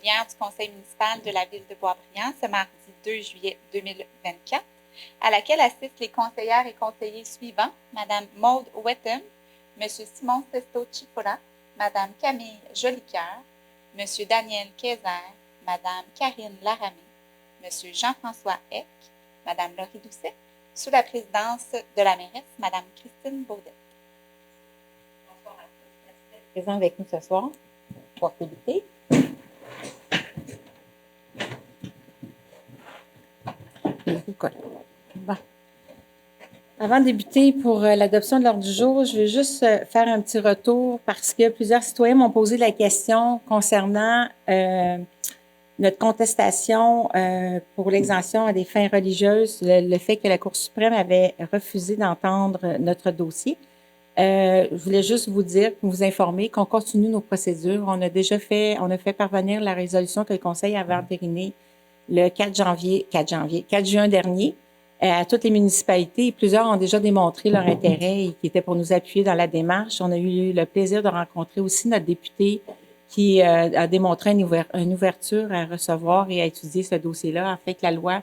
plénière du Conseil municipal de la ville de Boisbriand ce mardi 2 juillet 2024, à laquelle assistent les conseillères et conseillers suivants, Mme Maude Wetham, M. Simon Sesto-Chifola, Mme Camille Jolicoeur, M. Daniel Kayser, Mme Karine Laramé, M. Jean-François Eck, Mme Laurie Doucet, sous la présidence de la mairesse, Mme Christine Baudette. Bonsoir à tous. Merci d'être présents avec nous ce soir pour débuter. Bon. Avant de débuter pour l'adoption de l'ordre du jour, je vais juste faire un petit retour parce que plusieurs citoyens m'ont posé la question concernant notre contestation pour l'exemption à des fins religieuses, le fait que la Cour suprême avait refusé d'entendre notre dossier. Je voulais juste vous dire, vous informer qu'on continue nos procédures. On a fait parvenir la résolution que le Conseil avait entérinée le 4 juin dernier à toutes les municipalités. Plusieurs ont déjà démontré leur intérêt et qui étaient pour nous appuyer dans la démarche. On a eu le plaisir de rencontrer aussi notre député qui a démontré une ouverture à recevoir et à étudier ce dossier-là, afin que la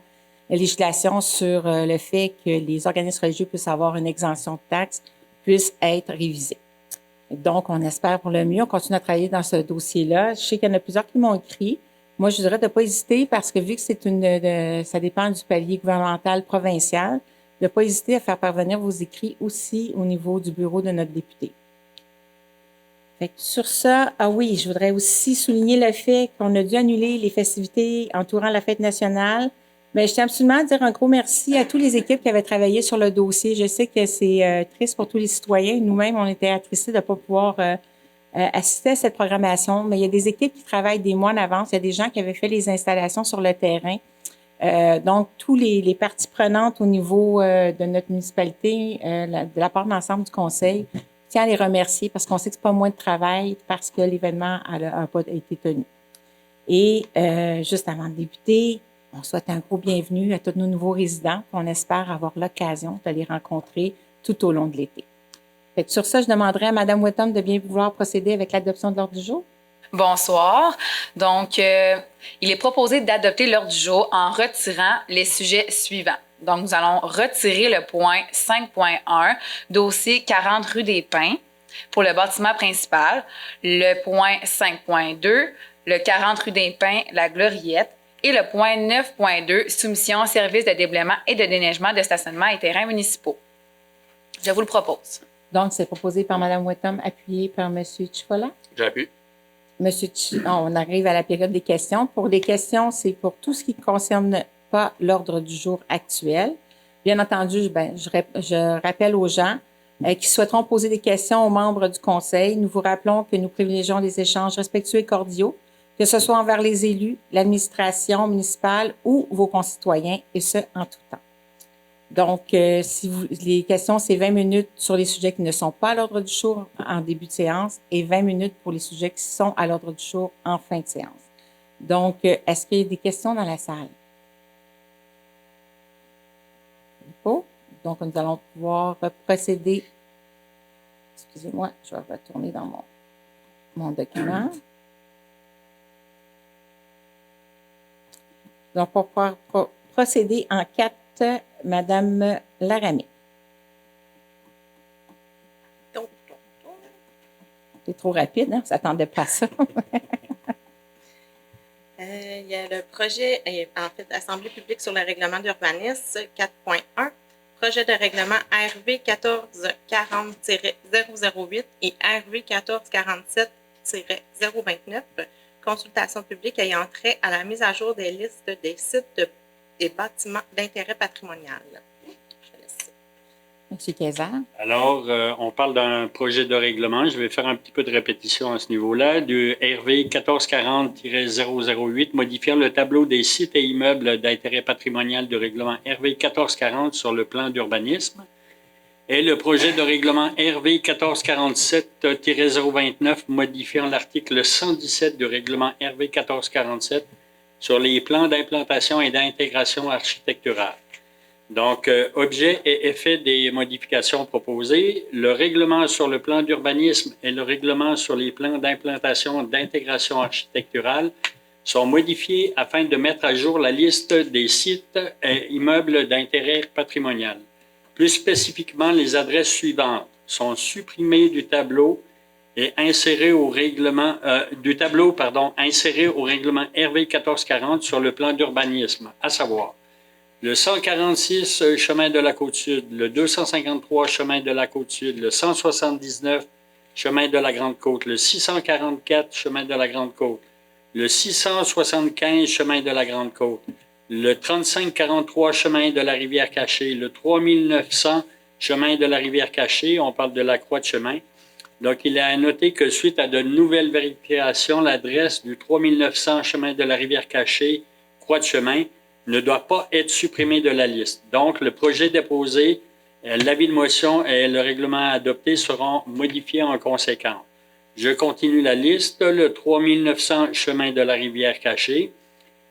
législation sur le fait que les organismes religieux puissent avoir une exemption de taxes puisse être révisée. Donc, on espère pour le mieux. On continue à travailler dans ce dossier-là. Je sais qu'il y en a plusieurs qui m'ont écrit. Moi, je dirais de ne pas hésiter parce que vu que ça dépend du palier gouvernemental provincial, de ne pas hésiter à faire parvenir vos écrits aussi au niveau du bureau de notre député. Fait que sur ça, oui, je voudrais aussi souligner le fait qu'on a dû annuler les festivités entourant la fête nationale. Mais je tiens absolument à dire un gros merci à toutes les équipes qui avaient travaillé sur le dossier. Je sais que c'est triste pour tous les citoyens. Nous-mêmes, on était attristés de ne pas pouvoir assister à cette programmation. Mais il y a des équipes qui travaillent des mois en avance. Il y a des gens qui avaient fait les installations sur le terrain. Donc, tous les parties prenantes au niveau de notre municipalité, de la part de l'ensemble du conseil, je tiens à les remercier parce qu'on sait que c'est pas moins de travail parce que l'événement n'a pas été tenu. Et juste avant de débuter, on souhaite un gros bienvenue à tous nos nouveaux résidents. On espère avoir l'occasion de les rencontrer tout au long de l'été. Fait que sur ça, je demanderai à Mme Wetham de bien vouloir procéder avec l'adoption de l'ordre du jour. Bonsoir. Donc, il est proposé d'adopter l'ordre du jour en retirant les sujets suivants. Donc, nous allons retirer le point 5.1, dossier 40 rue des Pins, pour le bâtiment principal, le point 5.2, le 40 rue des Pins, la Gloriette, et le point 9.2, soumission service de déblaiement et de déneigement de stationnement et terrains municipaux. Je vous le propose. Donc, c'est proposé par Mme Wetham, appuyé par M. Chifola. J'appuie. On arrive à la période des questions. Pour les questions, c'est pour tout ce qui ne concerne pas l'ordre du jour actuel. Bien entendu, je rappelle aux gens qui souhaiteront poser des questions aux membres du Conseil. Nous vous rappelons que nous privilégions des échanges respectueux et cordiaux, que ce soit envers les élus, l'administration municipale ou vos concitoyens, et ce, en tout temps. Donc, les questions, c'est 20 minutes sur les sujets qui ne sont pas à l'ordre du jour en début de séance et 20 minutes pour les sujets qui sont à l'ordre du jour en fin de séance. Donc, est-ce qu'il y a des questions dans la salle? Donc, nous allons pouvoir procéder. Excusez-moi, je vais retourner dans mon document. Donc, pour pouvoir procéder en 4, Madame Laramé. C'est trop rapide, hein? On ne s'attendait pas à ça. Il y a le projet, en fait, Assemblée publique sur le règlement d'urbanisme 4.1, projet de règlement RV 1440-008 et RV 1447-029, consultation publique ayant trait à la mise à jour des listes des sites et bâtiments d'intérêt patrimonial. M. Kayser. Alors, on parle d'un projet de règlement. Je vais faire un petit peu de répétition à ce niveau-là. Du RV 1440-008, modifiant le tableau des sites et immeubles d'intérêt patrimonial du règlement RV 1440 sur le plan d'urbanisme. Et le projet de règlement RV 1447-029, modifiant l'article 117 du règlement RV 1447 sur les plans d'implantation et d'intégration architecturale. Donc, objet et effet des modifications proposées. Le règlement sur le plan d'urbanisme et le règlement sur les plans d'implantation d'intégration architecturale sont modifiés afin de mettre à jour la liste des sites et immeubles d'intérêt patrimonial. Plus spécifiquement, les adresses suivantes sont supprimées du tableau et insérées au règlement insérées au règlement RV 1440 sur le plan d'urbanisme, à savoir le 146 chemin de la Côte-Sud, le 253 chemin de la Côte-Sud, le 179 chemin de la Grande-Côte, le 644 chemin de la Grande-Côte, le 675 chemin de la Grande-Côte, le 3543 chemin de la Rivière-Cachée, le 3900 chemin de la Rivière-Cachée, on parle de la croix de chemin. Donc, il est à noter que suite à de nouvelles vérifications, l'adresse du 3900 chemin de la Rivière-Cachée, croix de chemin, ne doit pas être supprimée de la liste. Donc, le projet déposé, l'avis de motion et le règlement adopté seront modifiés en conséquence. Je continue la liste. Le 3900 chemin de la Rivière-Cachée,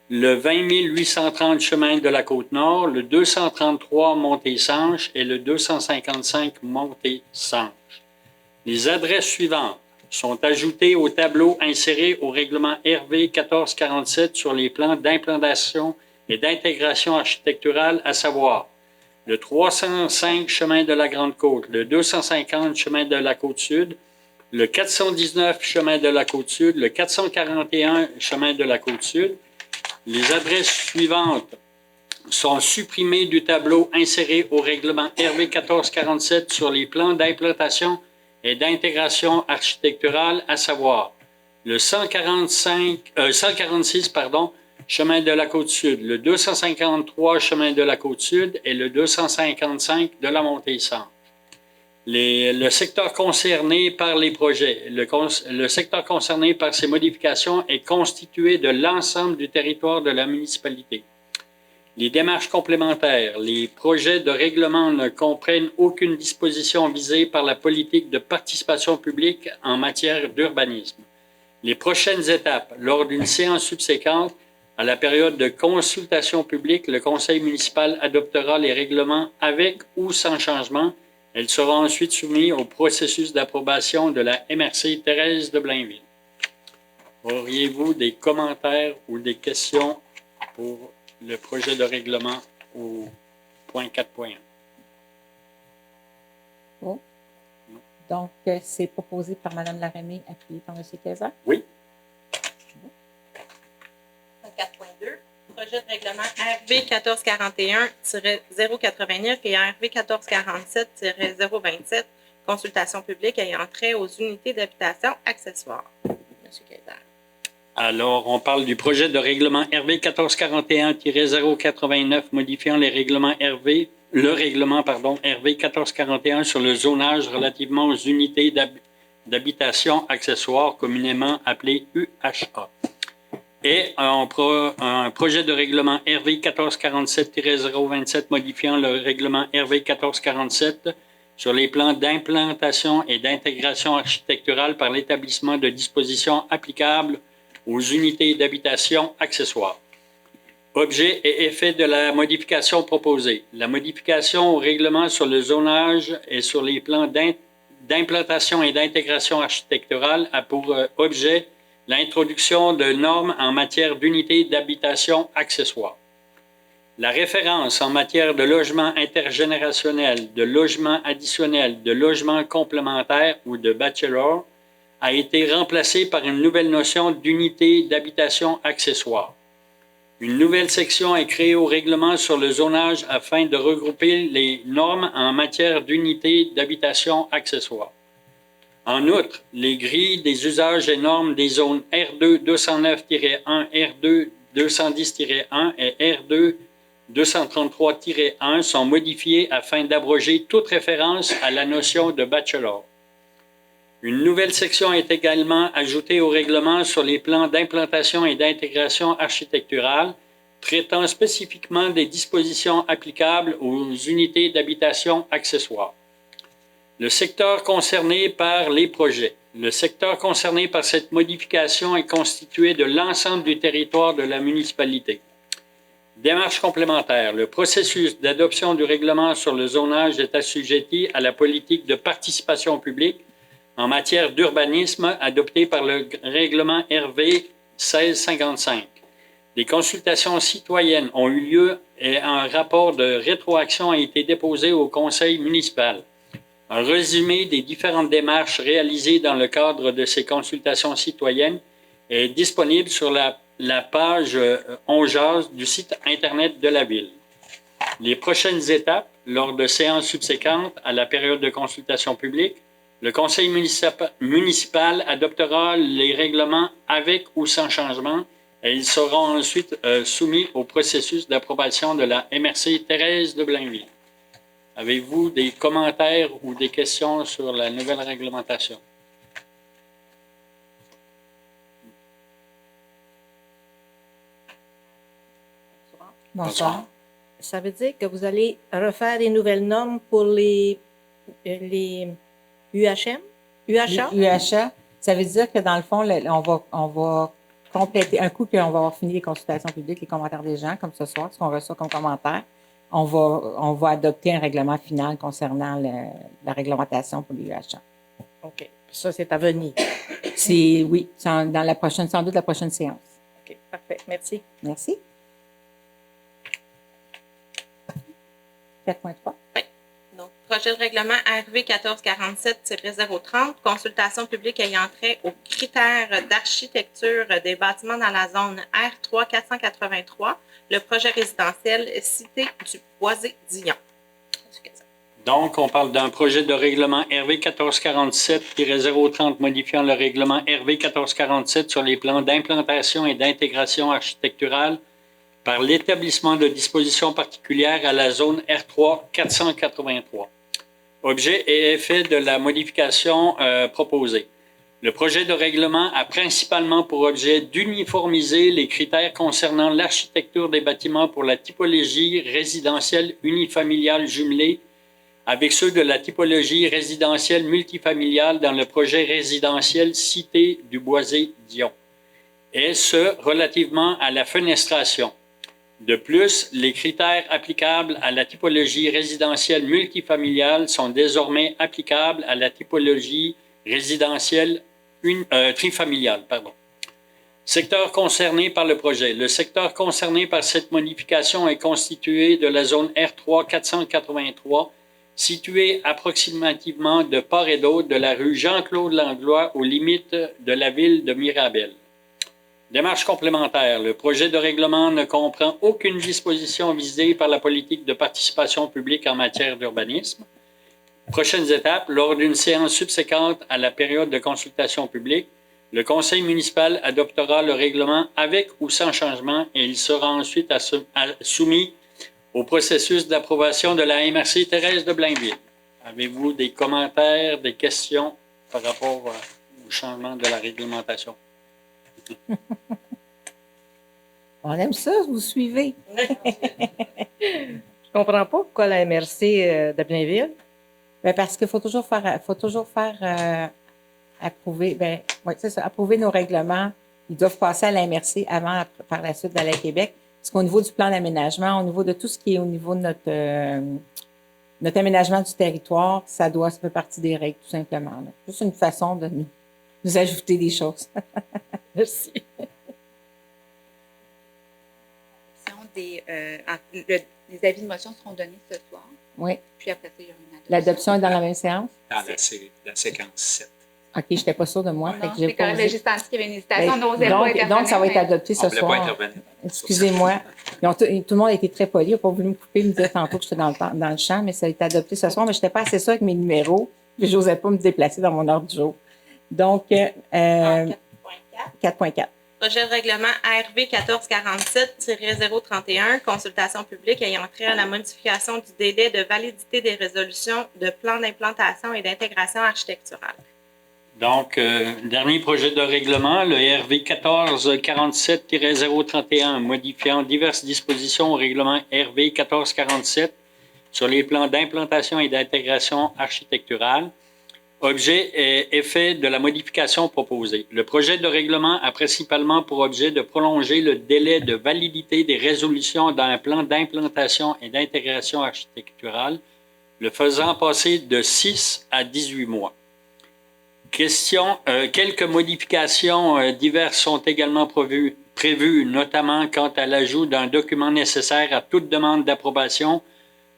le 20 830 chemin de la Côte-Nord, le 233 Montée-Sanche et le 255 Montée-Sanche. Les adresses suivantes sont ajoutées au tableau inséré au règlement RV 1447 sur les plans d'implantation et d'intégration architecturale, à savoir le 305 chemin de la Grande-Côte, le 250 chemin de la Côte-Sud, le 419 chemin de la Côte-Sud, le 441 chemin de la Côte-Sud. Les adresses suivantes sont supprimées du tableau inséré au règlement RV 1447 sur les plans d'implantation et d'intégration architecturale, à savoir le 146 chemin de la Côte-Sud, le 253 chemin de la Côte-Sud et le 255 de la Montée-Sanche. Le secteur concerné par les projets, le secteur concerné par ces modifications est constitué de l'ensemble du territoire de la municipalité. Les démarches complémentaires, les projets de règlement ne comprennent aucune disposition visée par la politique de participation publique en matière d'urbanisme. Les prochaines étapes, lors d'une séance subséquente, à la période de consultation publique, le conseil municipal adoptera les règlements avec ou sans changement. Elles seront ensuite soumises au processus d'approbation de la MRC Thérèse de Blainville. Auriez-vous des commentaires ou des questions pour le projet de règlement au point 4.1? Oh. Donc, c'est proposé par Mme Laramée, appuyé par M. Kayser. Oui. 4.2, projet de règlement RV 1441-089 et RV 1447-027, consultation publique ayant trait aux unités d'habitation accessoires. M. Kayser. Alors, on parle du projet de règlement RV 1441-089 modifiant le règlement RV 1441 sur le zonage relativement aux unités d'habitation accessoires communément appelées UHA. Et un projet de règlement RV 1447-027 modifiant le règlement RV 1447 sur les plans d'implantation et d'intégration architecturale par l'établissement de dispositions applicables aux unités d'habitation accessoires. Objet et effet de la modification proposée. La modification au règlement sur le zonage et sur les plans d'implantation et d'intégration architecturale a pour objet l'introduction de normes en matière d'unités d'habitation accessoires. La référence en matière de logement intergénérationnel, de logement additionnel, de logement complémentaire ou de bachelor a été remplacée par une nouvelle notion d'unité d'habitation accessoire. Une nouvelle section est créée au règlement sur le zonage afin de regrouper les normes en matière d'unité d'habitation accessoire. En outre, les grilles des usages et normes des zones R2 209-1, R2 210-1 et R2 233-1 sont modifiées afin d'abroger toute référence à la notion de bachelor. Une nouvelle section est également ajoutée au règlement sur les plans d'implantation et d'intégration architecturale, traitant spécifiquement des dispositions applicables aux unités d'habitation accessoires. Le secteur concerné par les projets. Le secteur concerné par cette modification est constitué de l'ensemble du territoire de la municipalité. Démarche complémentaire. Le processus d'adoption du règlement sur le zonage est assujetti à la politique de participation publique en matière d'urbanisme adoptée par le règlement RV 1655. Des consultations citoyennes ont eu lieu et un rapport de rétroaction a été déposé au conseil municipal. Un résumé des différentes démarches réalisées dans le cadre de ces consultations citoyennes est disponible sur la page On jase du site Internet de la Ville. Les prochaines étapes, lors de séances subséquentes à la période de consultation publique, le conseil municipal adoptera les règlements avec ou sans changement et ils seront ensuite soumis au processus d'approbation de la MRC Thérèse de Blainville. Avez-vous des commentaires ou des questions sur la nouvelle réglementation? Bonsoir. Ça veut dire que vous allez refaire des nouvelles normes pour les UHM? UHA? UHA, ça veut dire que dans le fond, on va compléter, un coup qu'on va avoir fini les consultations publiques, les commentaires des gens, comme ce soir, ce qu'on reçoit comme commentaire, on va adopter un règlement final concernant la réglementation pour les UHA. OK. Ça, c'est à venir. Oui, sans doute la prochaine séance. OK, parfait. Merci. Merci. 4.3. Oui. Donc, projet de règlement RV 1447-030, consultation publique ayant trait aux critères d'architecture des bâtiments dans la zone R3 483, le projet résidentiel Cité du Boisé-Dillon. Donc, on parle d'un projet de règlement RV 1447-030 modifiant le règlement RV 1447 sur les plans d'implantation et d'intégration architecturale par l'établissement de dispositions particulières à la zone R3 483. Objet et effet de la modification proposée. Le projet de règlement a principalement pour objet d'uniformiser les critères concernant l'architecture des bâtiments pour la typologie résidentielle unifamiliale jumelée avec ceux de la typologie résidentielle multifamiliale dans le projet résidentiel Cité du Boisé-Dillon, et ce, relativement à la fenestration. De plus, les critères applicables à la typologie résidentielle multifamiliale sont désormais applicables à la typologie résidentielle trifamiliale. Secteur concerné par le projet. Le secteur concerné par cette modification est constitué de la zone R3 483, située approximativement de part et d'autre de la rue Jean-Claude Langlois aux limites de la ville de Mirabel. Démarche complémentaire. Le projet de règlement ne comprend aucune disposition visée par la politique de participation publique en matière d'urbanisme. Prochaines étapes. Lors d'une séance subséquente à la période de consultation publique, le conseil municipal adoptera le règlement avec ou sans changement et il sera ensuite soumis au processus d'approbation de la MRC Thérèse de Blainville. Avez-vous des commentaires, des questions par rapport au changement de la réglementation? On aime ça, vous suivez. Je comprends pas pourquoi la MRC de Blainville. Ben parce qu'il faut toujours faire approuver, c'est ça, approuver nos règlements. Ils doivent passer à la MRC avant, par la suite, d'aller à Québec. Parce qu'au niveau du plan d'aménagement, au niveau de tout ce qui est au niveau de notre aménagement du territoire, ça fait partie des règles, tout simplement. Là. Juste une façon de nous ajouter des choses. Merci. Les avis de motion seront donnés ce soir. Oui. Puis après ça, il y aura une adoption. L'adoption est dans la même séance? Dans la séquence 7. OK, je n'étais pas sûre de moi. Non, fait que j'ai c'est correct, posé. j'ai juste senti qu'il y avait une hésitation. On n'osait pas donc, intervenir, ça va être mais- adopté ce On ne voulait pas soir. intervenir. Excusez-moi. Tout le monde a été très poli. Il n'a pas voulu me couper. Il me disait tantôt que j'étais dans le champ, mais ça a été adopté ce soir. Mais je n'étais pas assez sûre avec mes numéros. Puis je n'osais pas me déplacer dans mon ordre du jour. Donc, 4.4. Projet de règlement RV 1447-031, consultation publique ayant trait à la modification du délai de validité des résolutions de plan d'implantation et d'intégration architecturale. Donc, dernier projet de règlement, le RV 1447-031, modifiant diverses dispositions au règlement RV 1447 sur les plans d'implantation et d'intégration architecturale. Objet et effet de la modification proposée. Le projet de règlement a principalement pour objet de prolonger le délai de validité des résolutions d'un plan d'implantation et d'intégration architecturale, le faisant passer de 6 à 18 mois. Question. Quelques modifications diverses sont également prévues, notamment quant à l'ajout d'un document nécessaire à toute demande d'approbation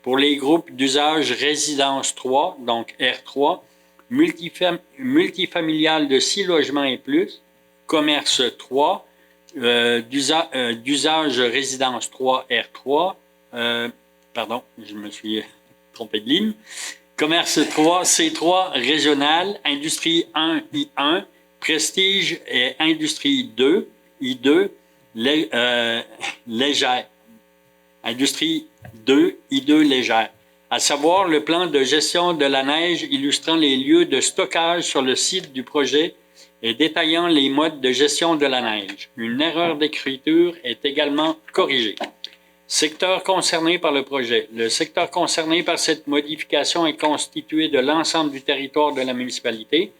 pour les groupes d'usage résidence 3, donc R3, multifamilial de 6 logements et plus, commerce 3, d'usage résidence 3, R3, pardon, je me suis trompé de ligne, commerce 3, C3, régional, industrie 1, I1, prestige et industrie 2, I2, légère. Industrie 2, I2 légère. À savoir le plan de gestion de la neige illustrant les lieux de stockage sur le site du projet et détaillant les modes de gestion de la neige. Une erreur d'écriture est également corrigée. Secteur concerné par le projet. Le secteur concerné par cette modification est constitué de l'ensemble du territoire de la municipalité.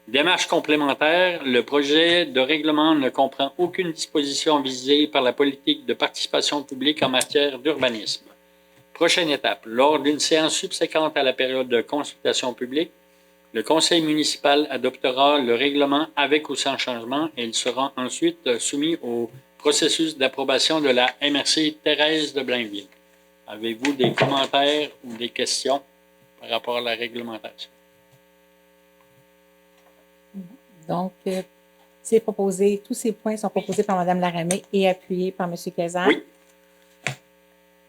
Démarche complémentaire, le projet de règlement ne comprend aucune disposition visée par la politique de participation publique en matière d'urbanisme. Prochaine étape, lors d'une séance subséquente à la période de consultation publique, le conseil municipal adoptera le règlement avec ou sans changement et il sera ensuite soumis au processus d'approbation de la MRC Thérèse de Blainville. Avez-vous des commentaires ou des questions par rapport à la réglementation? Donc, c'est proposé, tous ces points sont proposés par Mme Laramée et appuyés par M. Quezard. Oui.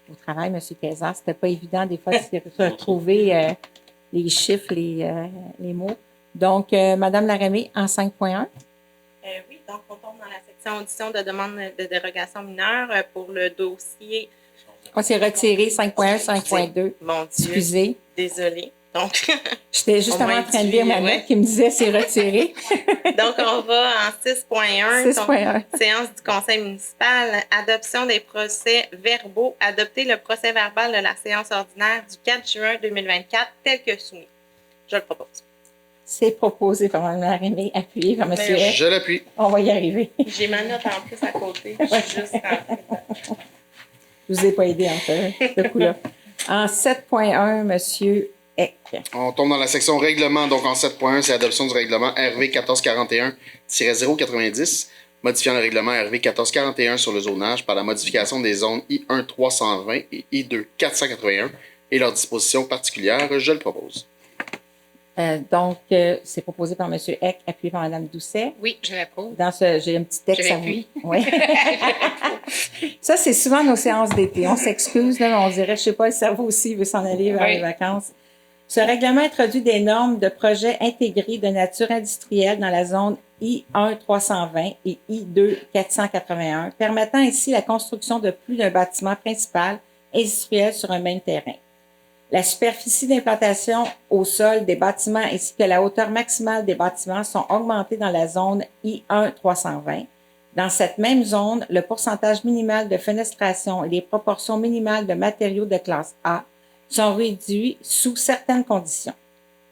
Au travail, M. Quezard, c'était pas évident des fois de retrouver les chiffres, les mots. Donc, Mme Laramée, en 5.1. Oui, donc on tombe dans la section audition de demande de dérogation mineure pour le dossier. On s'est retiré 5.1, 5.2. Mon Dieu. Excusez. Désolée. Donc, j'étais justement en train de lire ma note qui me disait c'est retiré. Donc, on va en 6.1. 6.1. Séance du conseil municipal. Adoption des procès verbaux. Adopter le procès verbal de la séance ordinaire du 4 juin 2024 tel que soumis. Je le propose. C'est proposé par Mme Laramée, appuyé par M. F. Je l'appuie. On va y arriver. J'ai ma note en plus à côté. Je suis juste rentrée. Je ne vous ai pas aidé en ce coup-là. En 7.1, M. Eck. On tombe dans la section règlement. Donc, en 7.1, c'est l'adoption du règlement RV 1441-090, modifiant le règlement RV 1441 sur le zonage par la modification des zones I1 320 et I2 481 et leurs dispositions particulières. Je le propose. Donc, c'est proposé par M. Eck, appuyé par Mme Doucet. Oui, je l'approuve. J'ai un petit texte Je à vous. l'appuie. Oui. Ça, c'est souvent nos séances d'été. On s'excuse, là, mais on dirait, je sais pas, le cerveau aussi veut s'en aller vers les vacances. Ce règlement introduit des normes de projets intégrés de nature industrielle dans la zone I1 320 et I2 481, permettant ainsi la construction de plus d'un bâtiment principal industriel sur un même terrain. La superficie d'implantation au sol des bâtiments ainsi que la hauteur maximale des bâtiments sont augmentées dans la zone I1 320. Dans cette même zone, le pourcentage minimal de fenestration et les proportions minimales de matériaux de classe A sont réduits sous certaines conditions.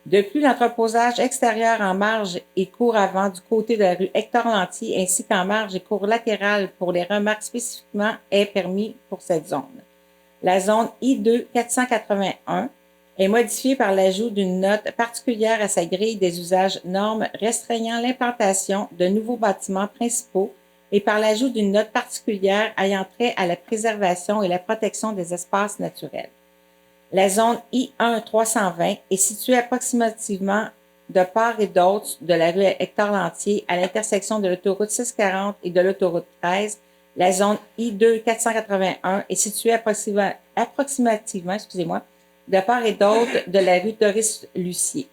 De plus, l'entreposage extérieur en marge et cour avant du côté de la rue Hector-Lanty ainsi qu'en marge et cour latérale pour les remarques spécifiquement est permis pour cette zone. La zone I2 481 est modifiée par l'ajout d'une note particulière à sa grille des usages normes restreignant l'implantation de nouveaux bâtiments principaux et par l'ajout d'une note particulière ayant trait à la préservation et la protection des espaces naturels. La zone I1 320 est située approximativement de part et d'autre de la rue Hector-Lanty à l'intersection de l'autoroute 640 et de l'autoroute 13. La zone I2 481 est située approximativement, de part et d'autre de la rue Doris-Lucier.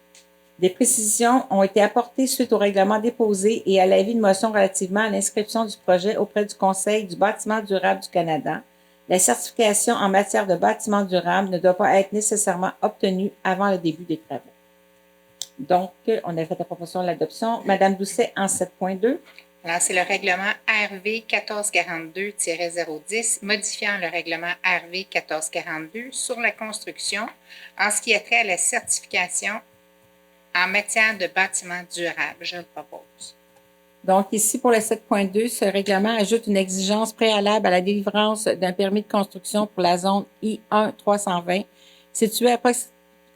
Des précisions ont été apportées suite au règlement déposé et à l'avis de motion relativement à l'inscription du projet auprès du Conseil du bâtiment durable du Canada. La certification en matière de bâtiment durable ne doit pas être nécessairement obtenue avant le début des travaux. Donc, on a fait la proposition de l'adoption. Madame Doucet, en 7.2. Alors, c'est le règlement RV 1442-010, modifiant le règlement RV 1442 sur la construction en ce qui a trait à la certification en matière de bâtiments durables. Je le propose. Donc, ici, pour le 7.2, ce règlement ajoute une exigence préalable à la délivrance d'un permis de construction pour la zone I1 320, située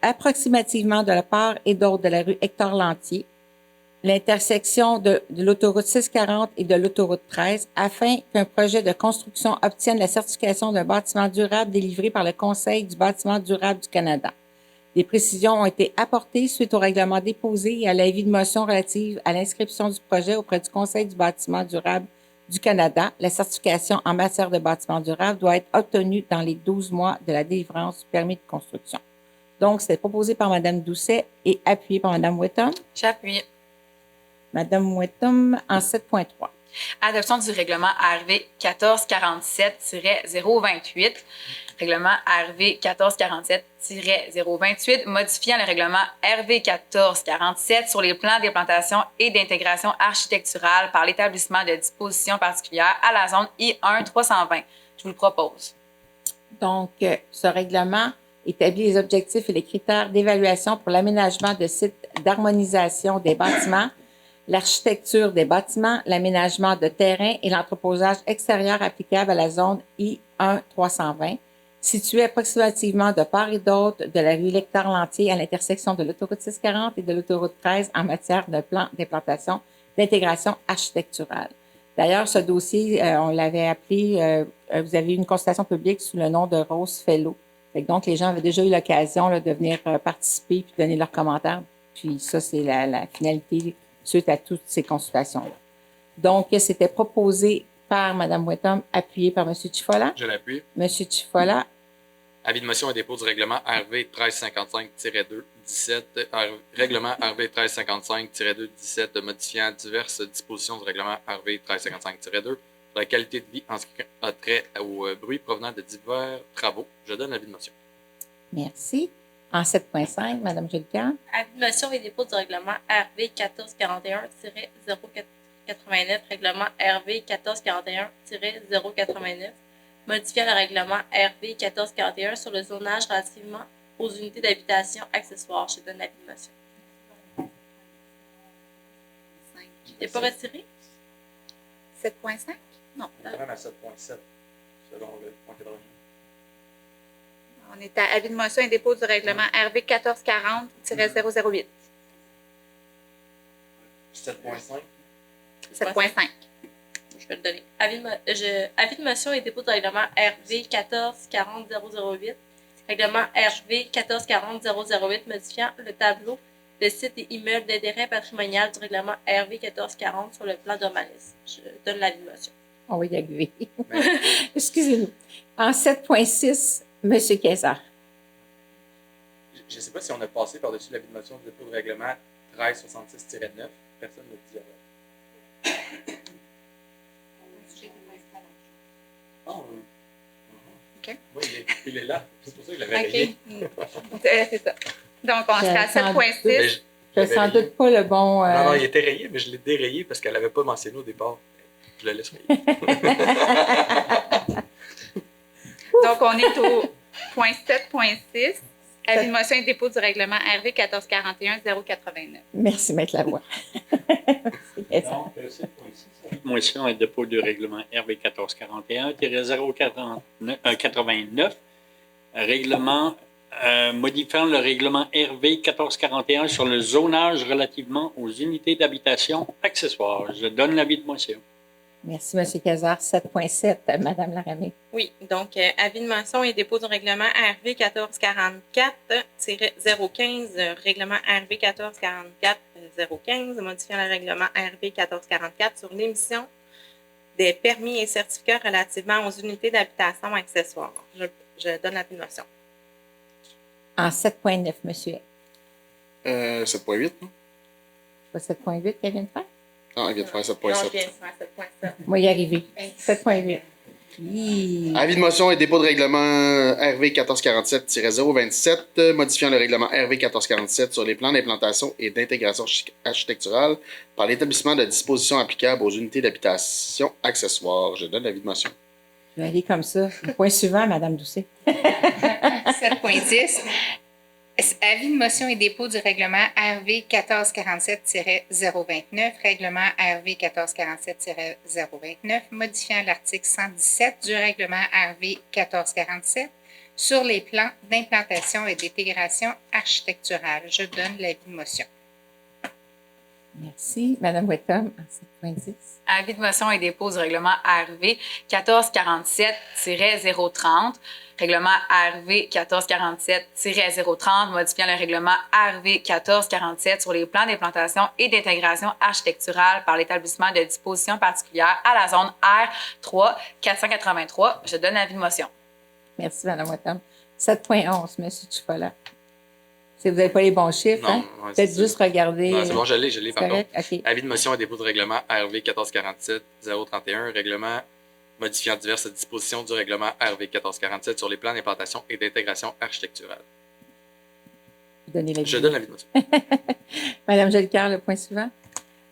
approximativement de la part et d'autre de la rue Hector-Lanty. l'intersection de l'autoroute 640 et de l'autoroute 13 afin qu'un projet de construction obtienne la certification d'un bâtiment durable délivré par le Conseil du bâtiment durable du Canada. Des précisions ont été apportées suite au règlement déposé et à l'avis de motion relative à l'inscription du projet auprès du Conseil du bâtiment durable du Canada. La certification en matière de bâtiment durable doit être obtenue dans les 12 mois de la délivrance du permis de construction. Donc, c'était proposé par Mme Doucet et appuyé par Mme Wetton. J'appuie. Mme Wetton en 7.3. Adoption du règlement ARV 1447-028. Règlement ARV 1447-028, modifiant le règlement RV 1447 sur les plans d'implantation et d'intégration architecturale par l'établissement de dispositions particulières à la zone I1-320. Je vous le propose. Donc, ce règlement établit les objectifs et les critères d'évaluation pour l'aménagement de sites d'harmonisation des bâtiments, l'architecture des bâtiments, l'aménagement de terrains et l'entreposage extérieur applicable à la zone I1-320, située approximativement de part et d'autre de la rue Lecteur-Lantier à l'intersection de l'autoroute 640 et de l'autoroute 13 en matière de plan d'implantation d'intégration architecturale. D'ailleurs, ce dossier, on l'avait appelé, vous avez eu une consultation publique sous le nom de Rose Fellow. Donc, les gens avaient déjà eu l'occasion de venir participer puis donner leurs commentaires. Puis ça, c'est la finalité suite à toutes ces consultations-là. Donc, c'était proposé par Mme Wetton, appuyé par M. Chifola. Je l'appuie. M. Chifola. Avis de motion et dépôt du règlement RV 1355-2-17, règlement RV 1355-2-17 modifiant diverses dispositions du règlement RV 1355-2 pour la qualité de vie en ce qui a trait au bruit provenant de divers travaux. Je donne l'avis de motion. Merci. En 7.5, Mme Jolicoeur. Avis de motion et dépôt du règlement RV 1441-089, règlement RV 1441-089, modifiant le règlement RV 1441 sur le zonage relativement aux unités d'habitation accessoires. Je donne l'avis de motion. T'es pas retiré? 7.5? Non. Quand même à 7.7, selon le point 80. On est à avis de motion et dépôt du règlement RV 1440-008. 7.5. 7.5. Je vais le donner. Avis de motion et dépôt du règlement RV 1440-008. Règlement RV 1440-008 modifiant le tableau de sites et immeubles d'intérêt patrimonial du règlement RV 1440 sur le plan d'urbanisme. Je donne l'avis de motion. On va y arriver. Excusez-nous. En 7.6, M. Kayser. Je ne sais pas si on a passé par-dessus l'avis de motion du dépôt de règlement 1366-9. Personne ne dit alors. Oh, oui. OK. Oui, il est là. C'est pour ça que je l'avais rayé. C'est ça. Donc, on sera à 7.6. Je ne sans doute pas le bon... Non, il était rayé, mais je l'ai dérayé parce qu'elle n'avait pas mentionné au départ. Je le laisse rayer. Donc, on est au point 7.6. Avis de motion et dépôt du règlement RV 1441-089. Merci, Maître Lavoie. Donc, c'est motion et dépôt du règlement RV 1441-089, règlement modifiant le règlement RV 1441 sur le zonage relativement aux unités d'habitation accessoires. Je donne l'avis de motion. Merci, M. Cazard. 7.7, Mme Laramée. Oui, donc avis de motion et dépôt du règlement RV 1444-015, règlement RV 1444-015, modifiant le règlement RV 1444 sur l'émission des permis et certificats relativement aux unités d'habitation accessoires. Je donne l'avis de motion. En 7.9, M. 7.8, non? Pas 7.8 qu'elle vient de faire? Non, elle vient de faire Non, je 7.7. viens de faire 7.7. Moi, y arriver. 7.8. Avis de motion et dépôt de règlement RV 1447-027, modifiant le règlement RV 1447 sur les plans d'implantation et d'intégration architecturale par l'établissement de dispositions applicables aux unités d'habitation accessoires. Je donne l'avis de motion. Je vais aller comme ça. Le point suivant, Mme Doucet. 7.10. Avis de motion et dépôt du règlement RV 1447-029, règlement RV 1447-029, modifiant l'article 117 du règlement RV 1447 sur les plans d'implantation et d'intégration architecturale. Je donne l'avis de motion. Merci. Madame Wetton, en 7.10. Avis de motion et dépôt du règlement ARV 1447-030. Règlement ARV 1447-030, modifiant le règlement ARV 1447 sur les plans d'implantation et d'intégration architecturale par l'établissement de dispositions particulières à la zone R3 483. Je donne avis de motion. Merci, Madame Wetton. 7.11, M. Chifola. Si vous n'avez pas les bons chiffres, Non, hein? ouais, Peut-être c'est juste ça. regarder. Non, c'est bon, je l'ai, pardon. Correct? OK. Avis de motion et dépôt de règlement RV 1447-031, règlement modifiant diverses dispositions du règlement RV 1447 sur les plans d'implantation et d'intégration architecturale. Donnez l'avis. Je donne l'avis de motion. Madame Jolicoeur, le point suivant.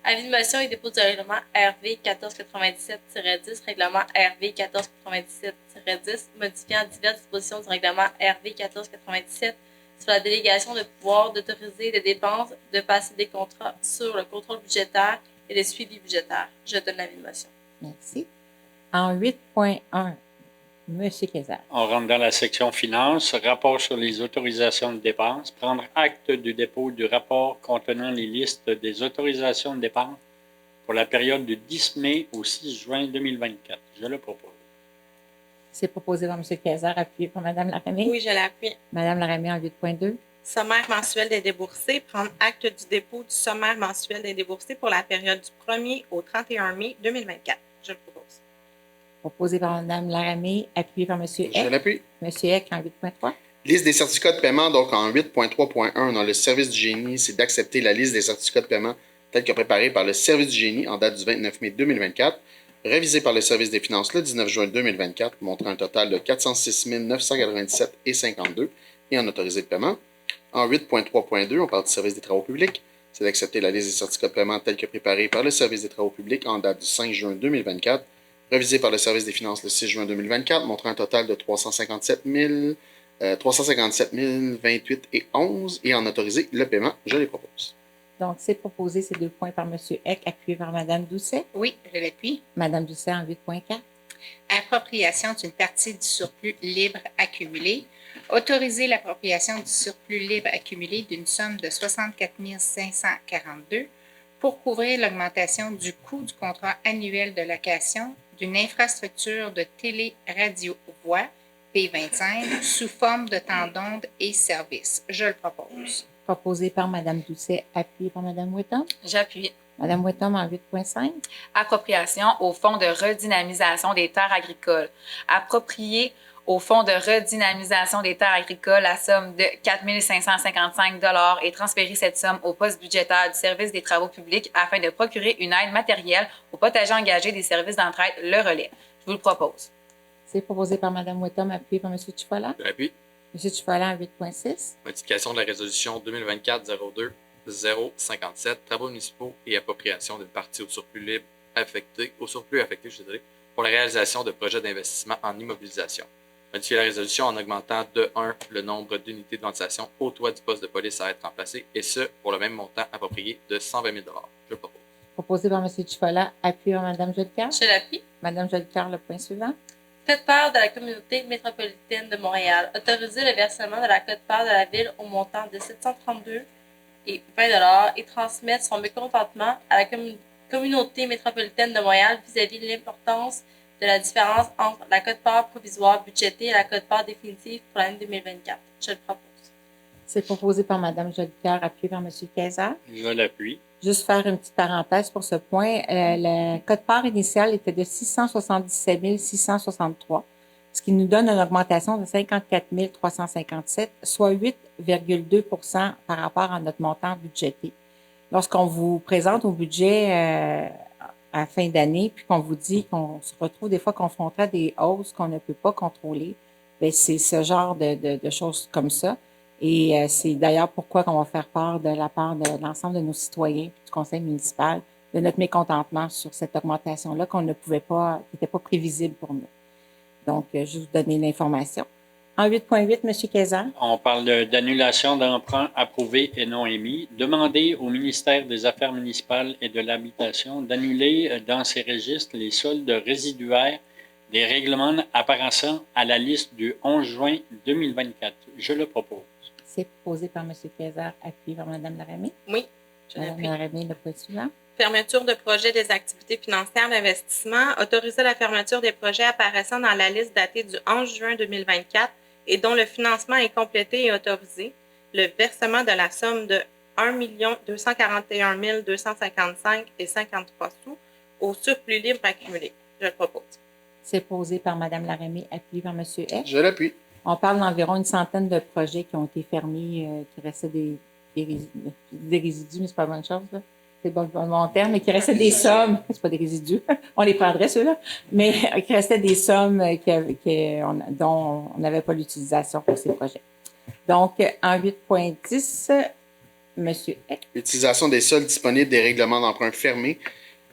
Avis de motion et dépôt du règlement RV 1497-10, règlement RV 1497-10, modifiant diverses dispositions du règlement RV 1497 sur la délégation de pouvoir d'autoriser des dépenses, de passer des contrats sur le contrôle budgétaire et le suivi budgétaire. Je donne l'avis de motion. Merci. En 8.1, M. Kayser. On rentre dans la section finance, rapport sur les autorisations de dépenses, prendre acte du dépôt du rapport contenant les listes des autorisations de dépenses pour la période du 10 mai au 6 juin 2024. Je le propose. C'est proposé par M. Kayser, appuyé par Mme Laramée. Oui, je l'appuie. Mme Laramée en 8.2. Sommaire mensuel des déboursés. Prendre acte du dépôt du sommaire mensuel des déboursés pour la période du 1er au 31 mai 2024. Je le propose. Proposé par Mme Laramée, appuyé par M. Je Eck. l'appuie. M. Eck en 8.3. Liste des certificats de paiement, donc en 8.3.1 dans le service du génie, c'est d'accepter la liste des certificats de paiement telle que préparée par le service du génie en date du 29 mai 2024, révisée par le service des finances le 19 juin 2024, montrant un total de 406 997,52 et en autorisé de paiement. En 8.3.2, on parle du service des travaux publics, c'est d'accepter la liste des certificats de paiement telle que préparée par le service des travaux publics en date du 5 juin 2024, révisée par le service des finances le 6 juin 2024, montrant un total de 357 028,11 et en autorisé le paiement. Je les propose. Donc, c'est proposé ces 2 points par M. Eck, appuyé par Mme Doucet. Oui, je l'appuie. Mme Doucet en 8.4. Appropriation d'une partie du surplus libre accumulé. Autoriser l'appropriation du surplus libre accumulé d'une somme de 64 542 pour couvrir l'augmentation du coût du contrat annuel de location d'une infrastructure de télé-radio-voix P25 sous forme de temps d'onde et services. Je le propose. Proposé par Mme Doucet, appuyé par Mme Wetton. J'appuie. Mme Wetton en 8.5. Appropriation au Fonds de redynamisation des terres agricoles. Approprier au Fonds de redynamisation des terres agricoles la somme de 4 555 $ et transférer cette somme au poste budgétaire du service des travaux publics afin de procurer une aide matérielle aux potagers engagés des services d'entraide Le Relais. Je vous le propose. C'est proposé par Mme Wetton, appuyé par M. Chifola. Je l'appuie. M. Chifola en 8.6. Modification de la résolution 2024-02-057, travaux municipaux et appropriation d'une partie au surplus libre affecté, pour la réalisation de projets d'investissement en immobilisation. Modifier la résolution en augmentant de 1 le nombre d'unités de ventilation au toit du poste de police à être remplacé, et ce, pour le même montant approprié de 120 000 $. Je le propose. Proposé par M. Chifola, appuyé par Mme Jolicoeur. Je l'appuie. Mme Jolicoeur, le point suivant. Quote-part de la communauté métropolitaine de Montréal. Autoriser le versement de la quote-part de la ville au montant de 732 et 20 $ et transmettre son mécontentement à la communauté métropolitaine de Montréal vis-à-vis de l'importance de la différence entre la quote-part provisoire budgétée et la quote-part définitive pour l'année 2024. Je le propose. C'est proposé par Mme Jolicoeur, appuyé par M. Kayser. Je l'appuie. Juste faire une petite parenthèse pour ce point. Le quote-part initial était de 677 663, ce qui nous donne une augmentation de 54 357, soit 8,2 par rapport à notre montant budgété. Lorsqu'on vous présente au budget à la fin d'année, puis qu'on vous dit qu'on se retrouve des fois confronté à des hausses qu'on ne peut pas contrôler, bien, c'est ce genre de choses comme ça. Et c'est d'ailleurs pourquoi on va faire part de la part de l'ensemble de nos citoyens du conseil municipal de notre mécontentement sur cette augmentation-là qu'on ne pouvait pas, qui n'était pas prévisible pour nous. Donc, je vais vous donner l'information. En 8.8, M. Kayser. On parle d'annulation d'emprunt approuvé et non émis. Demander au ministère des Affaires municipales et de l'Habitation d'annuler dans ses registres les soldes résiduaires des règlements apparaissant à la liste du 11 juin 2024. Je le propose. C'est proposé par M. Kayser, appuyé par Mme Laramée. Oui. Je Madame l'appuie. Laramie, le point suivant. Fermeture de projets des activités financières d'investissement. Autoriser la fermeture des projets apparaissant dans la liste datée du 11 juin 2024 et dont le financement est complété et autorisé. Le versement de la somme de 1 241 255 et 53 sous au surplus libre accumulé. Je le propose. C'est posé par Mme Laramie, appuyé par M. Eck. Je l'appuie. On parle d'environ une centaine de projets qui ont été fermés, qui restaient des résidus, mais c'est pas une bonne chose, là. C'est pas le bon terme, mais qui restait des sommes, c'est pas des résidus, on les prendrait ceux-là, mais qui restait des sommes dont on n'avait pas l'utilisation pour ces projets. Donc, en 8.10, M. Eck. Utilisation des soldes disponibles des règlements d'emprunt fermés.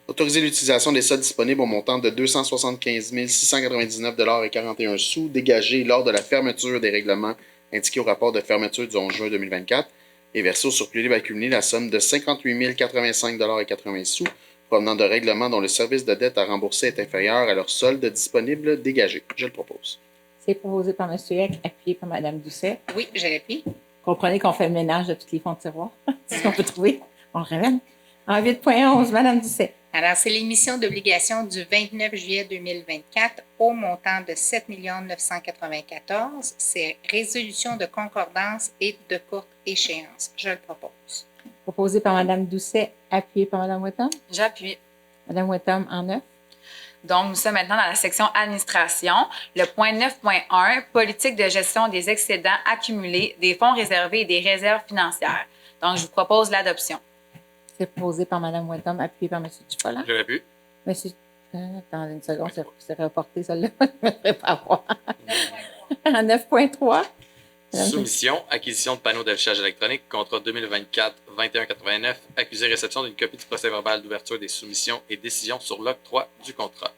Autoriser l'utilisation des soldes disponibles au montant de 275 699,41 $ dégagés lors de la fermeture des règlements indiqués au rapport de fermeture du 11 juin 2024 et verser au surplus libre accumulé la somme de 58 085,80 $ provenant de règlements dont le service de dette à rembourser est inférieur à leur solde disponible dégagé. Je le propose. C'est proposé par M. Eck, appuyé par Mme Doucet. Oui, je l'appuie. Comprenez qu'on fait le ménage de tous les fonds de tiroir. C'est ce qu'on peut trouver. On le ramène. En 8.11, Mme Doucet. Alors, c'est l'émission d'obligations du 29 juillet 2024 au montant de 7 994. C'est résolution de concordance et de courte échéance. Je le propose. Proposé par Mme Doucet, appuyé par Mme Wetton. J'appuie. Mme Wetton en 9. Donc, nous sommes maintenant dans la section administration. Le point 9.1, politique de gestion des excédents accumulés, des fonds réservés et des réserves financières. Donc, je vous propose l'adoption. C'est proposé par Mme Wetton, appuyé par M. Chipola. Je l'appuie. Monsieur, attendez une seconde, c'est reporté, celle-là. Je ne me ferai pas voir. En 9.3. Soumission, acquisition de panneaux d'affichage électronique, contrat 2024-2189, accusé réception d'une copie du procès-verbal d'ouverture des soumissions et décision sur l'octroi du contrat.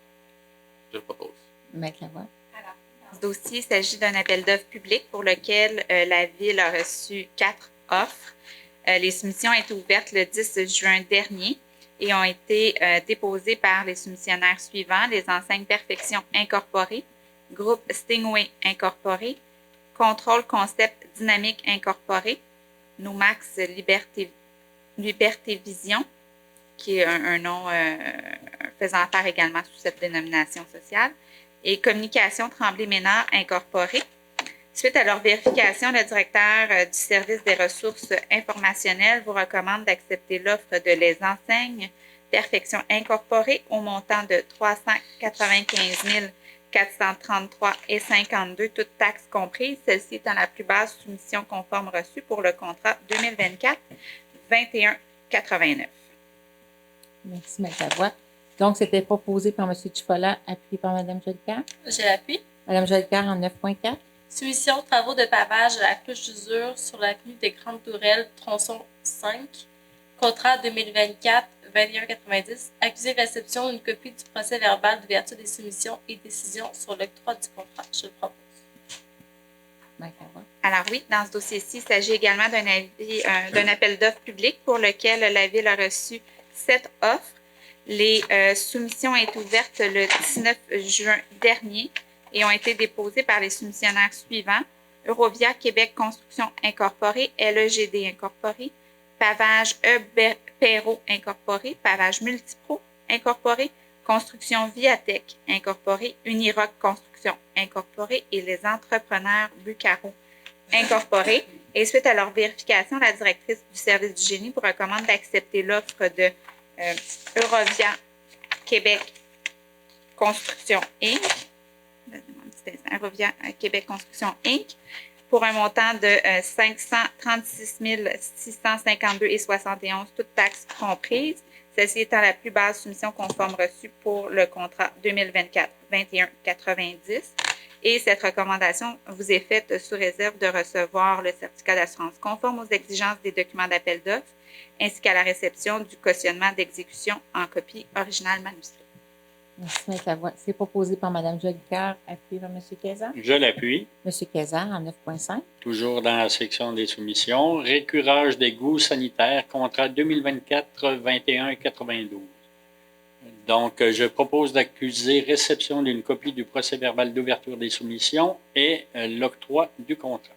Je le propose. Mettre la voix. Dans ce dossier, il s'agit d'un appel d'offres public pour lequel la Ville a reçu 4 offres. Les soumissions ont été ouvertes le 10 juin dernier et ont été déposées par les soumissionnaires suivants: les enseignes Perfection Incorporée, Groupe Stingway Incorporé, Contrôle Concept Dynamique Incorporé, Nomax Liberté Vision, qui est un nom faisant affaire également sous cette dénomination sociale, et Communication Tremblay-Ménard Incorporée. Suite à leur vérification, le directeur du service des ressources informationnelles vous recommande d'accepter l'offre de les enseignes Perfection Incorporée au montant de 395 433,52 toutes taxes comprises, celle-ci étant la plus basse soumission conforme reçue pour le contrat 2024-2189. Merci, mettre la voix. Donc, c'était proposé par M. Chipola, appuyé par Mme Jolicoeur. Je l'appuie. Mme Jolicoeur en 9.4. Soumission travaux de pavage de la couche d'usure sur l'avenue des Grandes Tourelles, tronçon 5. Contrat 2024-2190. Accusé réception d'une copie du procès verbal d'ouverture des soumissions et décision sur l'octroi du contrat. Je le propose. Alors oui, dans ce dossier-ci, il s'agit également d'un appel d'offres public pour lequel la Ville a reçu 7 offres. Les soumissions ont été ouvertes le 19 juin dernier et ont été déposées par les soumissionnaires suivants: Eurovia Québec Construction Incorporée, LEGD Incorporée, Pavage Perrault Incorporé, Pavage Multipro Incorporé, Construction Viatech Incorporé, Uniroc Construction Incorporé et les entrepreneurs Bucaro Incorporé. Et suite à leur vérification, la directrice du service du génie vous recommande d'accepter l'offre de Eurovia Québec Construction Inc. Eurovia Québec Construction Inc. pour un montant de 536 652,71 toutes taxes comprises. Celle-ci étant la plus basse soumission conforme reçue pour le contrat 2024-2190. Et cette recommandation vous est faite sous réserve de recevoir le certificat d'assurance conforme aux exigences des documents d'appel d'offres, ainsi qu'à la réception du cautionnement d'exécution en copie originale manuscrite. Merci, mettre la voix. C'est proposé par Mme Jolicoeur, appuyé par M. Kézard. Je l'appuie. M. Kézard en 9.5. Toujours dans la section des soumissions. Récurage d'égouts sanitaires, contrat 2024-2192. Donc, je propose d'accuser réception d'une copie du procès-verbal d'ouverture des soumissions et l'octroi du contrat.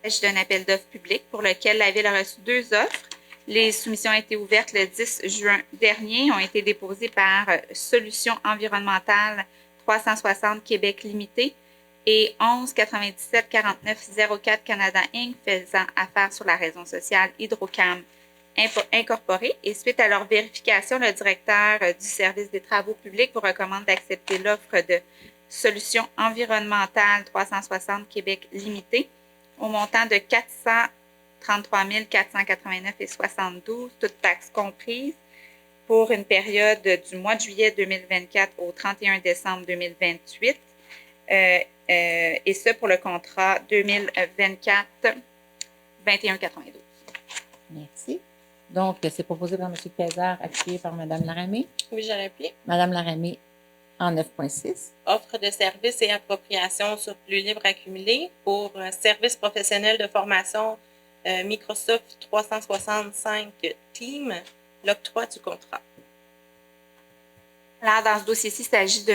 Il s'agit d'un appel d'offres public pour lequel la Ville a reçu 2 offres. Les soumissions ont été ouvertes le 10 juin dernier, ont été déposées par Solutions environnementales 360 Québec Limité et 11 97 49 04 Canada Inc. faisant affaire sur la raison sociale Hydrocam Incorporée. Et suite à leur vérification, le directeur du service des travaux publics vous recommande d'accepter l'offre de Solutions environnementales 360 Québec Limité au montant de 433 489,72, toutes taxes comprises, pour une période du mois de juillet 2024 au 31 décembre 2028, et ce pour le contrat 2024-2192. Merci. Donc, c'est proposé par M. Kayser, appuyé par Mme Laramée. Oui, je l'appuie. Mme Laramée, en 9.6. Offre de services et appropriation surplus libre accumulé pour un service professionnel de formation Microsoft 365 Teams, l'octroi du contrat. Alors, dans ce dossier-ci, il s'agit